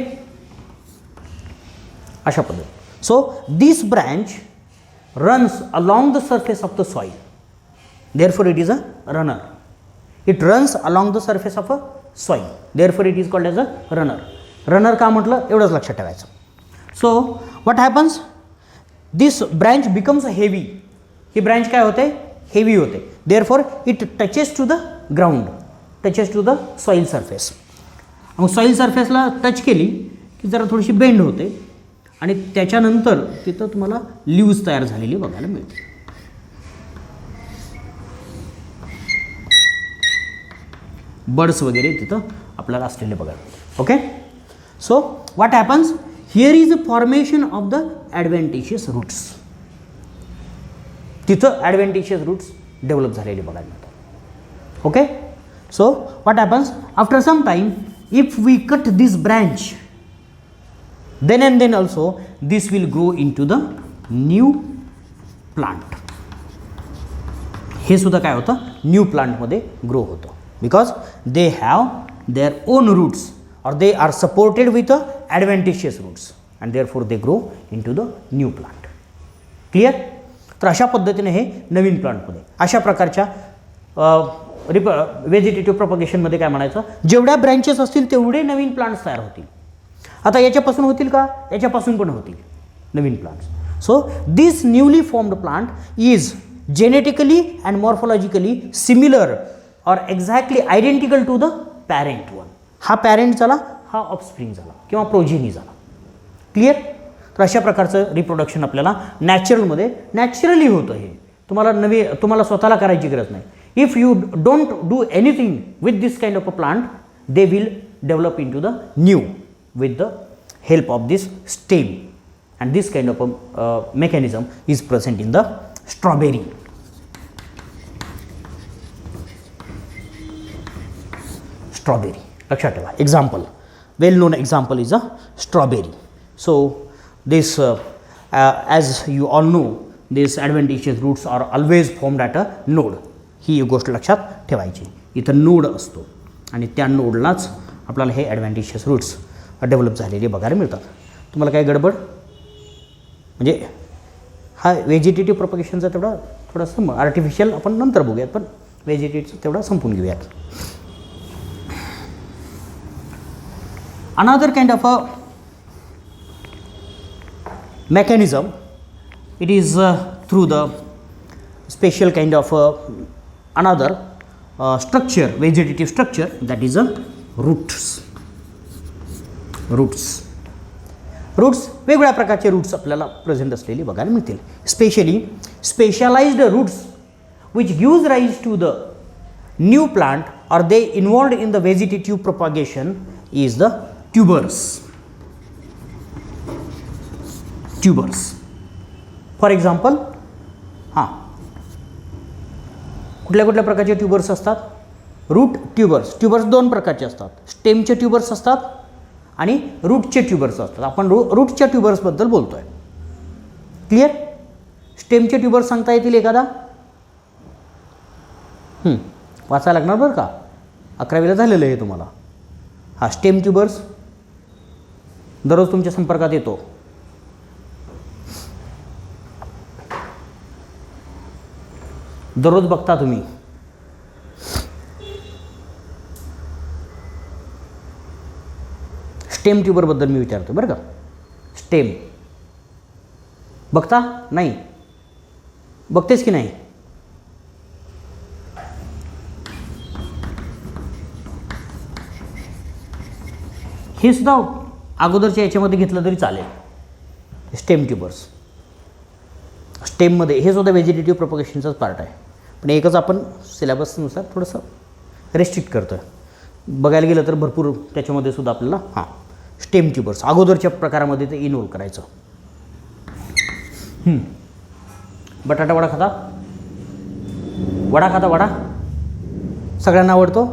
Speaker 1: अशा पद्धती. So this branch runs along the surface of the soil, therefore it is a runner. It runs along the surface of a soil, therefore it is called as a runner. Runner का म्हटलं एवढंच लक्षात ठेवायचं. So what happens, this branch becomes heavy. He branch काय होते, हेवी होते. therefore it touches to the ground, touches to the soil surface. मग सॉईल सरफेसला टच केली की जरा थोडीशी बेंड होते आणि त्याच्यानंतर तिथं तुम्हाला लीव्ज तयार झालेली बघायला मिळते. बर्ड्स वगैरे तिथं आपल्याला असलेले बघायला मिळते. Okay. So what happens here is a formation of the adventitious roots. तिथं ॲडव्हेंटिशियस रूट्स डेव्हलप झालेले बघायला मिळतात. Okay. So what happens after some time if we cut this branch, then and then also this will grow into the new plant. हे सुद्धा काय होतं, न्यू प्लांटमध्ये ग्रो होतं. Because they have their own roots or they are supported with adventitious roots and therefore they grow in to the new plant. Clear. तर अशा पद्धतीने हे नवीन प्लांटमध्ये अशा प्रकारच्या व्हेजिटेटिव्ह प्रॉपगेशनमध्ये काय म्हणायचं, जेवढ्या ब्रँचेस असतील तेवढे नवीन प्लांट्स तयार होतील. आता याच्यापासून होतील का, याच्यापासून पण होतील नवीन plants. So this newly formed plant is genetically and morphologically similar or exactly identical to the parent one. हा पॅरेंट झाला, हा ऑफस्प्रिंग झाला किंवा प्रोजेनी झाला. क्लिअर. तर अशा प्रकारचं रिप्रोडक्शन आपल्याला नॅचरलमध्ये नॅचरली होतं. हे तुम्हाला स्वतःला करायची गरज नाही. If you don't do anything with this kind of a plant, they will develop in to the new with the help of this stem, and this kind of a mechanism is present in the strawberry. Strawberry, लक्षात ठेवा. Example, well known example is a strawberry. So this as you all know, these adventitious roots are always formed at a node. ही गोष्ट लक्षात ठेवायची. इथं नोड असतो आणि त्या नोडलाच आपल्याला हे ॲडव्हेंटिशियस रूट्स डेव्हलप झालेले बघायला मिळतात. तुम्हाला काय गडबड, म्हणजे हा व्हेजिटेटिव्ह प्रोपगेशनचा तेवढा थोडासा आर्टिफिशियल आपण नंतर बघूयात, पण व्हेजिटेटिव्हचा तेवढा संपून घेऊयात. Another kind of a mechanism, it is through the special kind of another structure, vegetative structure, that is a roots. Roots वेगवेगळ्या प्रकारचे रूट्स आपल्याला प्रेझेंट असलेली बघायला मिळतील. Specially specialized roots which gives rise to the new plant or they involved in the vegetative propagation is the tubers. For example, हां, कुठल्या कुठल्या प्रकारचे ट्यूबर्स असतात, रूट ट्यूबर्स दोन प्रकारचे असतात. स्टेमचे ट्यूबर्स असतात आणि रूटचे ट्यूबर्स असतात. आपण रूटच्या ट्यूबर्सबद्दल बोलतो आहे. क्लिअर. स्टेमचे ट्यूबर्स सांगता येतील एखादा, वाचायला लागणार बरं का, 11वीला झालेलं आहे तुम्हाला. हा स्टेम ट्यूबर्स दररोज तुमच्या संपर्कात येतो. दररोज बघता तुम्ही. स्टेम ट्यूबरबद्दल मी विचारतो बरं का. स्टेम. बघता नाही, बघतेस की नाही? हे सुद्धा अगोदरच्या याच्यामध्ये घेतलं तरी चालेल. स्टेम ट्युबर्स, स्टेममध्ये हे सुद्धा व्हेजिटेटिव्ह प्रोपगेशनचाच पार्ट आहे, पण एकच आपण सिलेबसनुसार थोडंसं रेस्ट्रिक्ट करतो आहे. बघायला गेलं तर भरपूर त्याच्यामध्ये सुद्धा आपल्याला स्टेम ट्युबर्स अगोदरच्या प्रकारामध्ये ते इन्व्हॉल्व करायचं. बटाटा वडा खाता? वडा खाता? वडा सगळ्यांना आवडतो.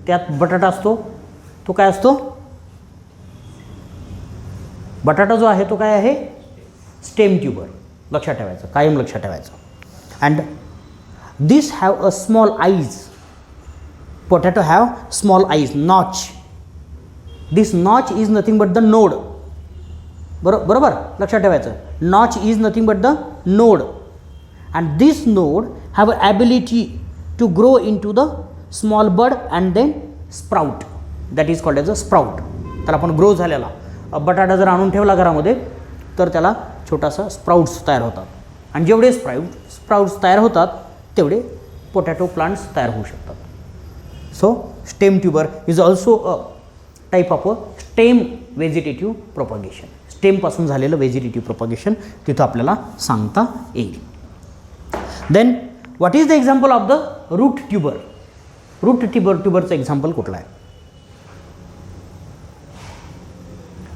Speaker 1: त्यात बटाटा असतो. तो काय असतो? बटाटा जो आहे तो काय आहे? Stem tuber. लक्षात ठेवायचं, कायम लक्षात ठेवायचं. And this have a small eyes. Potato have small eyes, notch. This notch is nothing but the node. बरोबर लक्षात ठेवायचं. Notch is nothing but the node, and this node have a ability to grow in to the small bud and then sprout. That is called as a sprout. त्याला आपण ग्रो झालेला बटाटा जर आणून ठेवला घरामध्ये तर त्याला छोटासा स्प्राउट्स तयार होतात, आणि जेवढे स्प्राउट्स तयार होतात तेवढे पोटॅटो प्लांट्स तयार होऊ शकतात. So stem tuber is also a type of a stem vegetative propagation. स्टेमपासून झालेलं व्हेजिटेटिव्ह प्रोपगेशन तिथं आपल्याला सांगता येईल. Then what is the example of the root tuber? Root ट्युबरचं एक्झाम्पल कुठलं आहे?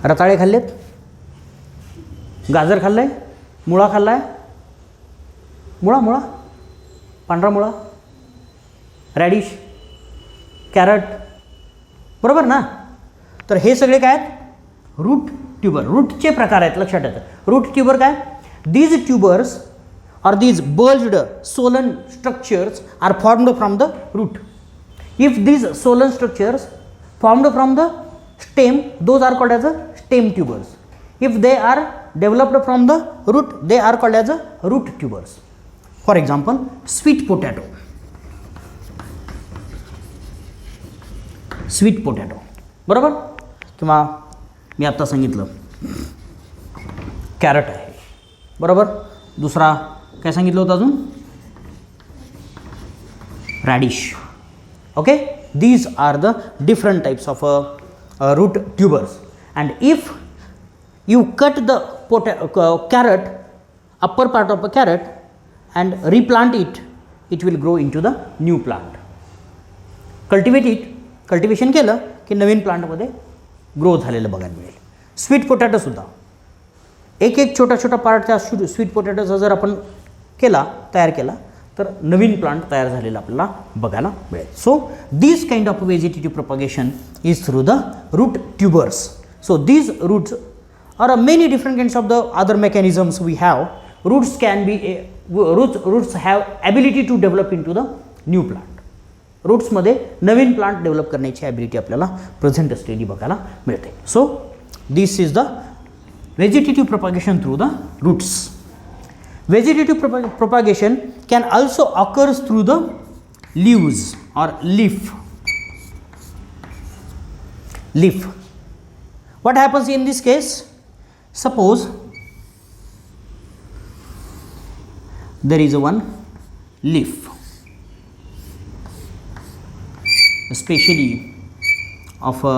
Speaker 1: रताळे खाल्लेत? गाजर खाल्लं आहे? मुळा खाल्ला आहे? मुळा पांढरा मुळा, रॅडिश, कॅरट, बरोबर ना? तर हे सगळे काय आहेत? Route tuber. रूटचे प्रकार आहेत, लक्षात ठेवा. रूट ट्युबर काय? These tubers or these bulged swollen structures are formed from the root. If these swollen structures formed from the stem, those are called as a stem tubers. If they are developed from the root, they are called as a root tubers. For example, sweet potato. Sweet potato, बरोबर? किंवा मी आत्ता सांगितलं कॅरट आहे, बरोबर? दुसरा काय सांगितलं होतं अजून? Radish. Okay, these are the different types of root tubers. And if you cut the carrot, upper part of a carrot, and replant it, it will grow into the new plant. Cultivate it, cultivation केलं की नवीन प्लांटमध्ये ग्रो झालेलं बघायला मिळेल. स्वीट पोटॅटो सुद्धा एक छोटा पार्ट त्या स्वीट पोटॅटोचा जर आपण तयार केला तर नवीन प्लांट तयार झालेला आपल्याला बघायला मिळेल. So this kind of vegetative propagation is through the root tubers. So these roots are many different kinds of the other mechanisms we have. Roots can be roots have ability to develop in to the new plant. रूट्समध्ये नवीन प्लांट डेव्हलप करण्याची ॲबिलिटी आपल्याला प्रेझेंट स्टेडी बघायला मिळते. So this is the vegetative propagation through the roots. Vegetative propagation can also occurs through the leaves or leaf. What happens in this case? Suppose there is one leaf, especially of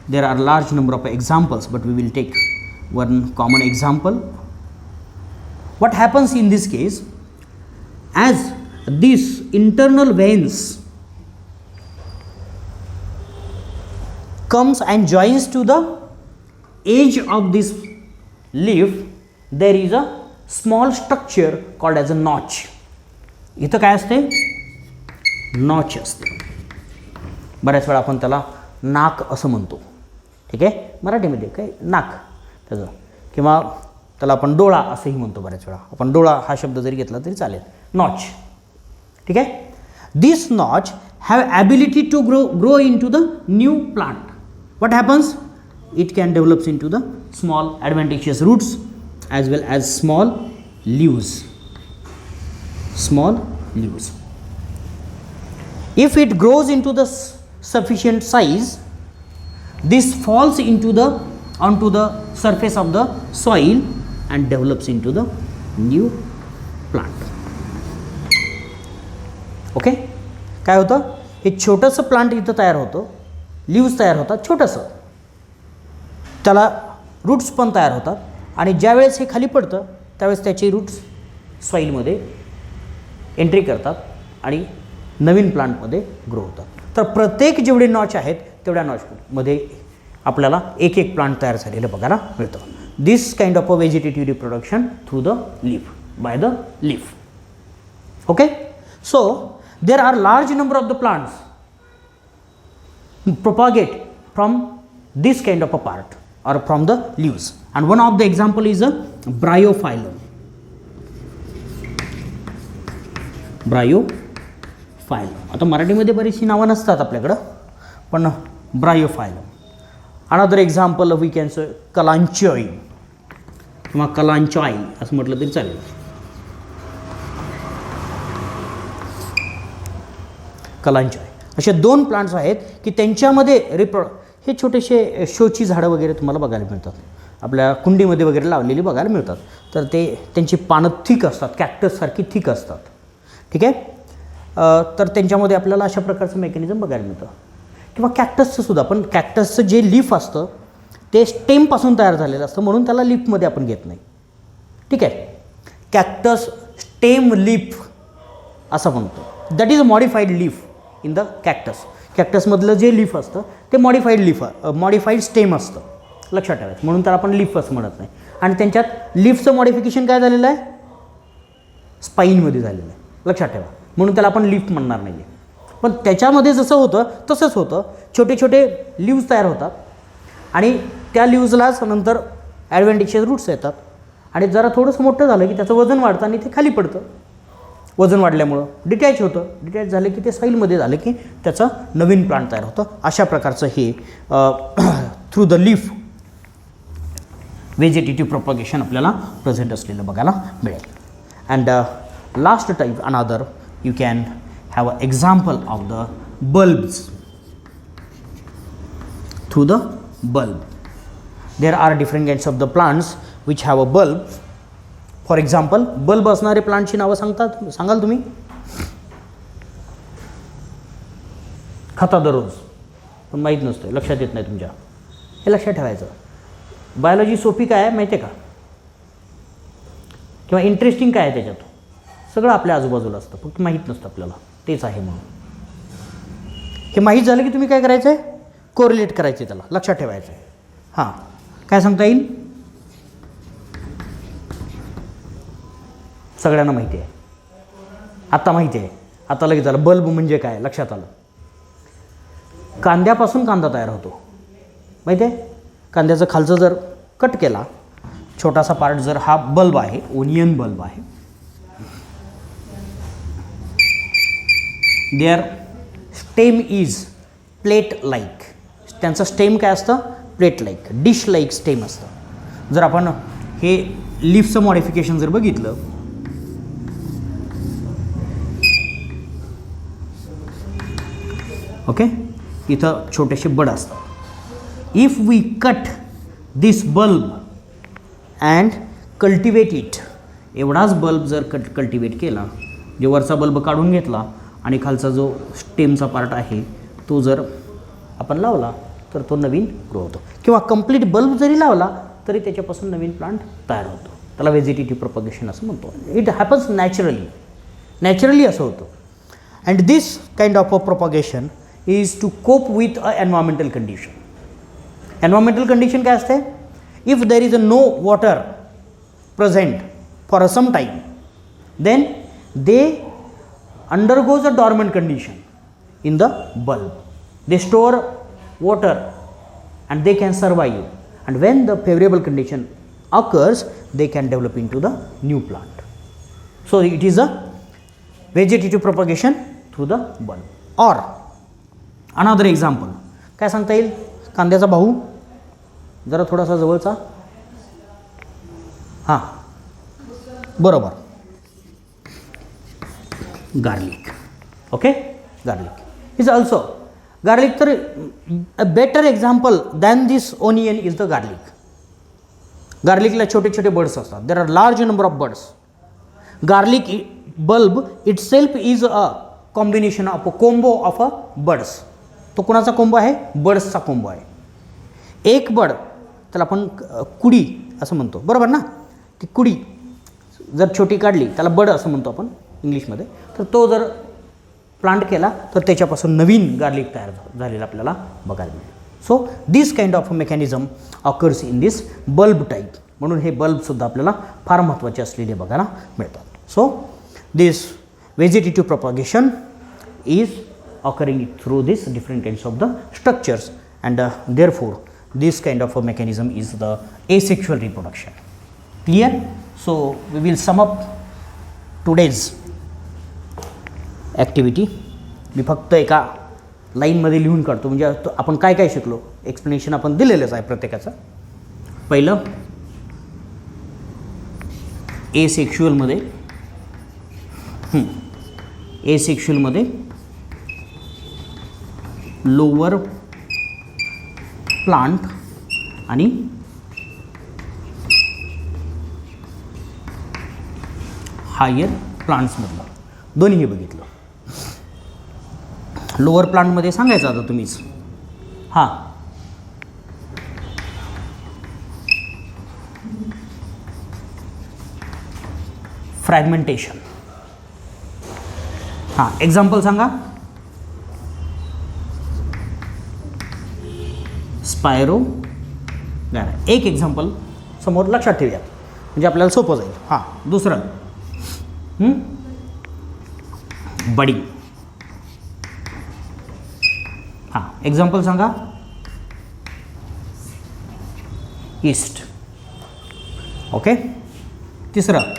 Speaker 1: there are large number of examples, but we will take one common example. What happens in this case? As these internal veins comes and joins to the edge of this leaf, there is a small structure called as a notch. इथं काय असते? नॉच असते. बऱ्याच वेळा आपण त्याला नाक असं म्हणतो, ठीक आहे, मराठीमध्ये काय नाक त्याचं, किंवा त्याला आपण डोळा असंही म्हणतो. बऱ्याच वेळा आपण डोळा हा शब्द जरी घेतला तरी चालेल. नॉच, ठीक आहे. This notch have ability to grow in to the new plant. What happens? It can develops in to the small advantageous roots as well as small leaves. If it grows into the sufficient size, this falls into the onto the surface of the soil and develops into the new plant. Okay, काय होतं, हे छोटंसं प्लांट इथं तयार होतं, लीव्स तयार होतात छोटंसं, त्याला रूट्स पण तयार होतात आणि ज्यावेळेस हे खाली पडतं त्यावेळेस त्याचे रूट्स सॉईलमध्ये एंट्री करतात आणि नवीन प्लांटमध्ये ग्रो होतात. तर प्रत्येक जेवढे नॉच आहेत तेवढ्या नॉचमध्ये आपल्याला एक एक प्लांट तयार झालेलं बघायला मिळतं. This kind of a vegetative reproduction through the leaf, by the leaf. Okay, so there are large number of the plants propagate from this kind of a part or from the leaves, and one of the example is a bryophyllum. Bryophyllum, आता मराठीमध्ये बरीचशी नावं नसतात आपल्याकडं, पण bryophyllum. Another example we can say kalanchoe किंवा कलांचॉई असं म्हटलं तरी चालेल. कलांचॉई असे दोन प्लांट्स आहेत की त्यांच्यामध्ये हे छोटेसे शोची झाडं वगैरे तुम्हाला बघायला मिळतात, आपल्या कुंडीमध्ये वगैरे लावलेली बघायला मिळतात. तर ते त्यांची पानं थिक असतात, कॅक्टससारखी थिक असतात. ठीक आहे, तर त्यांच्यामध्ये आपल्याला अशा प्रकारचं मेकॅनिझम बघायला मिळतं. किंवा कॅक्टसचं सुद्धा, पण कॅक्टसचं जे लीफ असतं ते स्टेमपासून तयार झालेलं असतं म्हणून त्याला लीफमध्ये आपण घेत नाही. ठीक आहे, कॅक्टस स्टेम लीफ असं म्हणतो. That is a modified leaf in the cactus. कॅक्टसमधलं जे लीफ असतं ते मॉडिफाईड स्टेम असतं, लक्षात ठेवायचं, म्हणून त्याला आपण लीफ असं म्हणत नाही. आणि त्यांच्यात लीफचं मॉडिफिकेशन काय झालेलं आहे, स्पाईनमध्ये झालेलं आहे, लक्षात ठेवा, म्हणून त्याला आपण लीफ म्हणणार नाही आहे. पण त्याच्यामध्ये जसं होतं तसंच होतं, छोटे छोटे लीव्स तयार होतात आणि त्या लीव्सलाच नंतर ॲडव्हेंटिशियस रूट्स येतात आणि जरा थोडंसं मोठं झालं की त्याचं वजन वाढतं आणि ते खाली पडतं. वजन वाढल्यामुळं डिटॅच होतं, डिटॅच झालं की ते सॉईलमध्ये झालं की त्याचं नवीन प्लांट तयार होतं. अशा प्रकारचं हे through the leaf vegetative propagation आपल्याला प्रेझेंट असलेलं बघायला मिळेल. अँड लास्ट टाईप अनादर you can have a example of the bulbs. Through the bulb there are different kinds of the plants which have a bulb. For example, bulb असणारे प्लांटची नावं सांगाल तुम्ही? खाता दररोज पण माहीत नसतं, लक्षात येत नाही तुमच्या, हे लक्षात ठेवायचं. बायोलॉजी सोपी काय आहे माहिती आहे का, किंवा इंटरेस्टिंग काय आहे त्याच्यात, सगळं आपल्या आजूबाजूला असतं, फक्त माहीत नसतं आपल्याला, तेच आहे. म्हणून हे माहीत झालं की तुम्ही काय करायचं आहे, कोरिलेट करायचं, त्याला लक्षात ठेवायचं आहे. हां, काय सांगता येईल? सगळ्यांना माहिती आहे, आता माहिती आहे, आता लगेच झालं. बल्ब म्हणजे काय लक्षात आलं. कांद्यापासून कांदा तयार होतो, माहिती आहे. कांद्याचं खालचं जर कट केला, छोटासा पार्ट जर हा बल्ब आहे, ओनियन बल्ब आहे, their stem is plate like. त्यांचं स्टेम काय असतं, plate like, dish like stem असतं. जर आपण हे लीफचं मॉडिफिकेशन जर बघितलं, ओके, इथं छोटेसे बड असतात. If we cut this bulb and cultivate it, एवढाच बल्ब जर कल्टिवेट केला, जे वरचा बल्ब काढून घेतला आणि खालचा जो स्टेमचा पार्ट आहे तो जर आपण लावला तर तो नवीन ग्रो होतो. किंवा कंप्लीट बल्ब जरी लावला तरी त्याच्यापासून नवीन प्लांट तयार होतो. त्याला व्हेजिटेटिव्ह प्रोपगेशन असं म्हणतो. इट हॅपन्स नॅचरली असं होतं. And this kind of a propagation is to cope with a environmental condition. Environmental condition काय असते, if there is a no water present for some time, then they undergoes a dormant condition in the bulb. They store water and they can survive, and when the favorable condition occurs they can develop into the new plant. So it is a vegetative propagation through the bulb. Or another example काय सांगता येईल, कांद्याचा भाऊ जरा थोडासा जवळचा, हां बरोबर, garlic. Okay, garlic is also garlic तर a better example than this onion is the garlic. गार्लिकला छोटे छोटे बर्ड्स असतात. There are large number of birds. Garlic bulb itself is a combination of a combo of a birds. तो कोणाचा कोंबो आहे? बर्ड्सचा कोंबो आहे. एक बर्ड त्याला आपण कुडी असं म्हणतो, बरोबर ना. ती कुडी जर छोटी काढली त्याला बर्ड असं म्हणतो आपण इंग्लिशमध्ये. तर तो जर प्लांट केला तर त्याच्यापासून नवीन गार्लिक तयार झालेलं आपल्याला बघायला मिळेल. So this kind of mechanism occurs in this bulb type. म्हणून हे बल्बसुद्धा आपल्याला फार महत्त्वाचे असलेले बघायला मिळतात. So this vegetative propagation is occurring through this different kinds of the structures, and therefore this kind of a mechanism is the asexual reproduction. Clear? So we will sum up today's activity. मी फक्त एका लाईनमध्ये लिहून काढतो, म्हणजे आपण काय काय शिकलो. एक्सप्लेनेशन आपण दिलेलंच आहे प्रत्येकाचं. पहिलं एसेक्शुअलमध्ये लोअर प्लांट आणि हायर प्लांट्समधलं दोन्ही बघितलं. लोअर प्लांटमध्ये सांगायचं आता तुम्हीच. हां, फ्रॅगमेंटेशन. हां, एक्झाम्पल सांगा. स्पायरो गायरा. एक एक्झाम्पल समोर लक्षात ठेवूया म्हणजे आपल्याला सोपं जाईल. हां, दुसरं बडिंग. हां, एक्झाम्पल सांगा. ईस्ट. ओके. तिसरं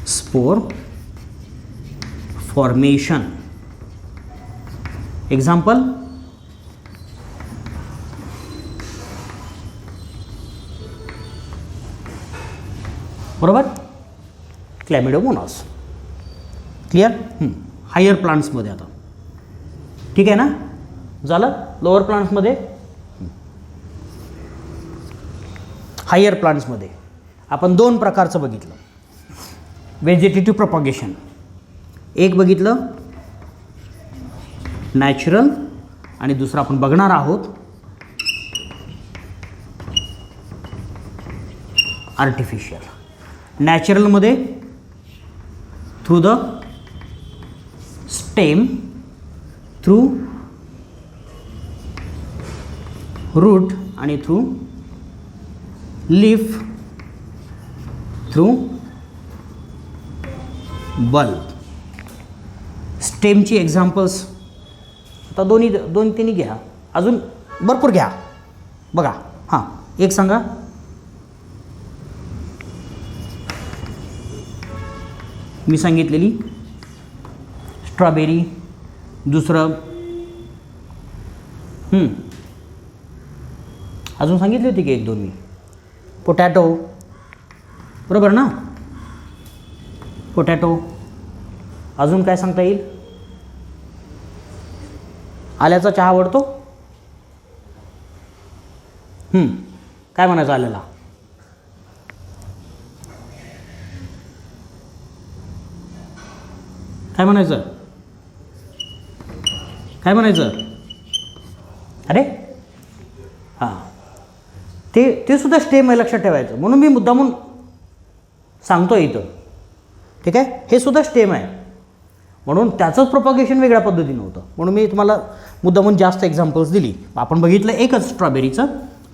Speaker 1: स्पोर फॉर्मेशन. एक्झाम्पल बरोबर, क्लॅमिडोमोनास. क्लिअर. हायर प्लांट्समध्ये आता ठीक आहे ना. झालं. लोअर प्लांट्समध्ये. हायर प्लांट्समध्ये आपण दोन प्रकारचं बघितलं. व्हेजिटेटिव्ह प्रोपॅगेशन एक बघितलं, नॅचरल, आणि दुसरं आपण बघणार आहोत आर्टिफिशियल. नॅचरलमध्ये through the stem, through root आणि थ्रू लीफ, थ्रू बल्ब. स्टेमची एक्झाम्पल्स आता दोन तिन्ही घ्या, अजून भरपूर घ्या. बघा. हां, एक सांगा. मी सांगितलेली स्ट्रॉबेरी. दुसरं अजून सांगितली होती की एक दोन मी. पोटॅटो, बरोबर ना. पोटॅटो. अजून काय सांगता येईल? आल्याचा चहा आवडतो. काय म्हणायचं आल्याला? काय म्हणायचं? काय म्हणायचं? अरे हां, ते सुद्धा स्टेम आहे, लक्षात ठेवायचं. म्हणून मी मुद्दामून सांगतो इथं. ठीक आहे. हे सुद्धा स्टेम आहे, म्हणून त्याचंच प्रोपॅगेशन वेगळ्या पद्धतीनं होतं. म्हणून मी तुम्हाला मुद्दामून जास्त एक्झाम्पल्स दिली. आपण बघितलं एकच स्ट्रॉबेरीचं,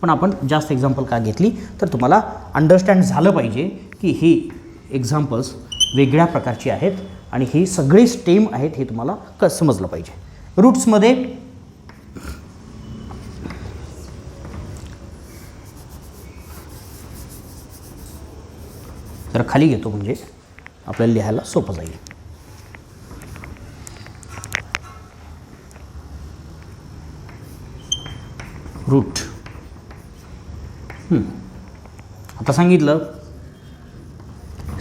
Speaker 1: पण आपण जास्त एक्झाम्पल का घेतली तर तुम्हाला अंडरस्टँड झालं पाहिजे की ही एक्झाम्पल्स वेगळ्या प्रकारची आहेत आणि ही सगळी स्टेम आहेत हे तुम्हाला कसं समजलं पाहिजे. रूट्समध्ये जरा खाली घेतो म्हणजे आपल्याला लिहायला सोपं जाईल. रूट. आता सांगितलं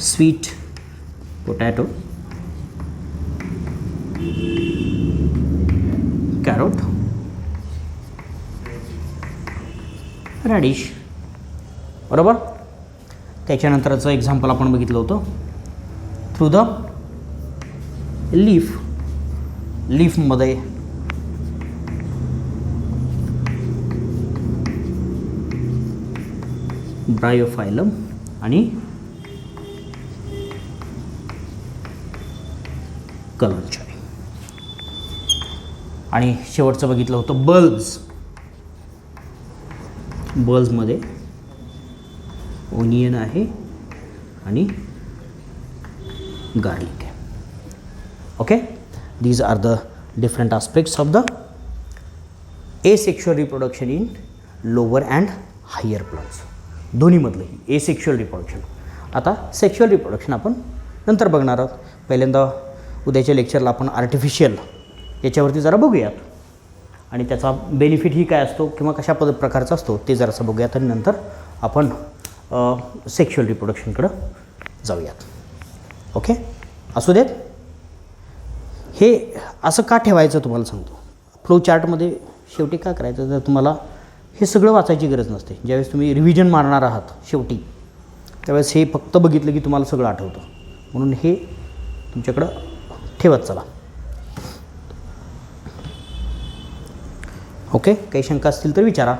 Speaker 1: स्वीट पोटॅटो, कॅरोट, रॅडिश. बरोबर. त्याच्यानंतरचं एक्झाम्पल आपण बघितलं होतं थ्रू द लीफ. लीफमध्ये ब्रायोफायलम आणि कलंचरी. आणि शेवटचं बघितलं होतं बल्ब्स. बल्ब्समध्ये ओनियन आहे आणि गार्लिक आहे. Okay, these are the different aspects of the asexual reproduction in lower and higher plants. दोन्हीमधलंही एसेक्शुअल रिप्रोडक्शन. आता सेक्शुअल रिप्रोडक्शन आपण नंतर बघणार आहोत. पहिल्यांदा उद्याच्या लेक्चरला आपण आर्टिफिशियल याच्यावरती जरा बघूयात आणि त्याचा बेनिफिटही काय असतो किंवा कशा प्रकारचा असतो ते जरासं बघूयात आणि नंतर आपण सेक्शुअल रिप्रोडक्शनकडं जाऊयात. ओके, असू देत. हे असं का ठेवायचं तुम्हाला सांगतो. फ्लो चार्टमध्ये शेवटी काय करायचं, जर तुम्हाला हे सगळं वाचायची गरज नसते. ज्यावेळेस तुम्ही रिव्हिजन मारणार आहात शेवटी, त्यावेळेस हे फक्त बघितलं की तुम्हाला सगळं आठवतं. म्हणून हे तुमच्याकडं ठेवत चला. ओके, काही शंका असतील तर विचारा.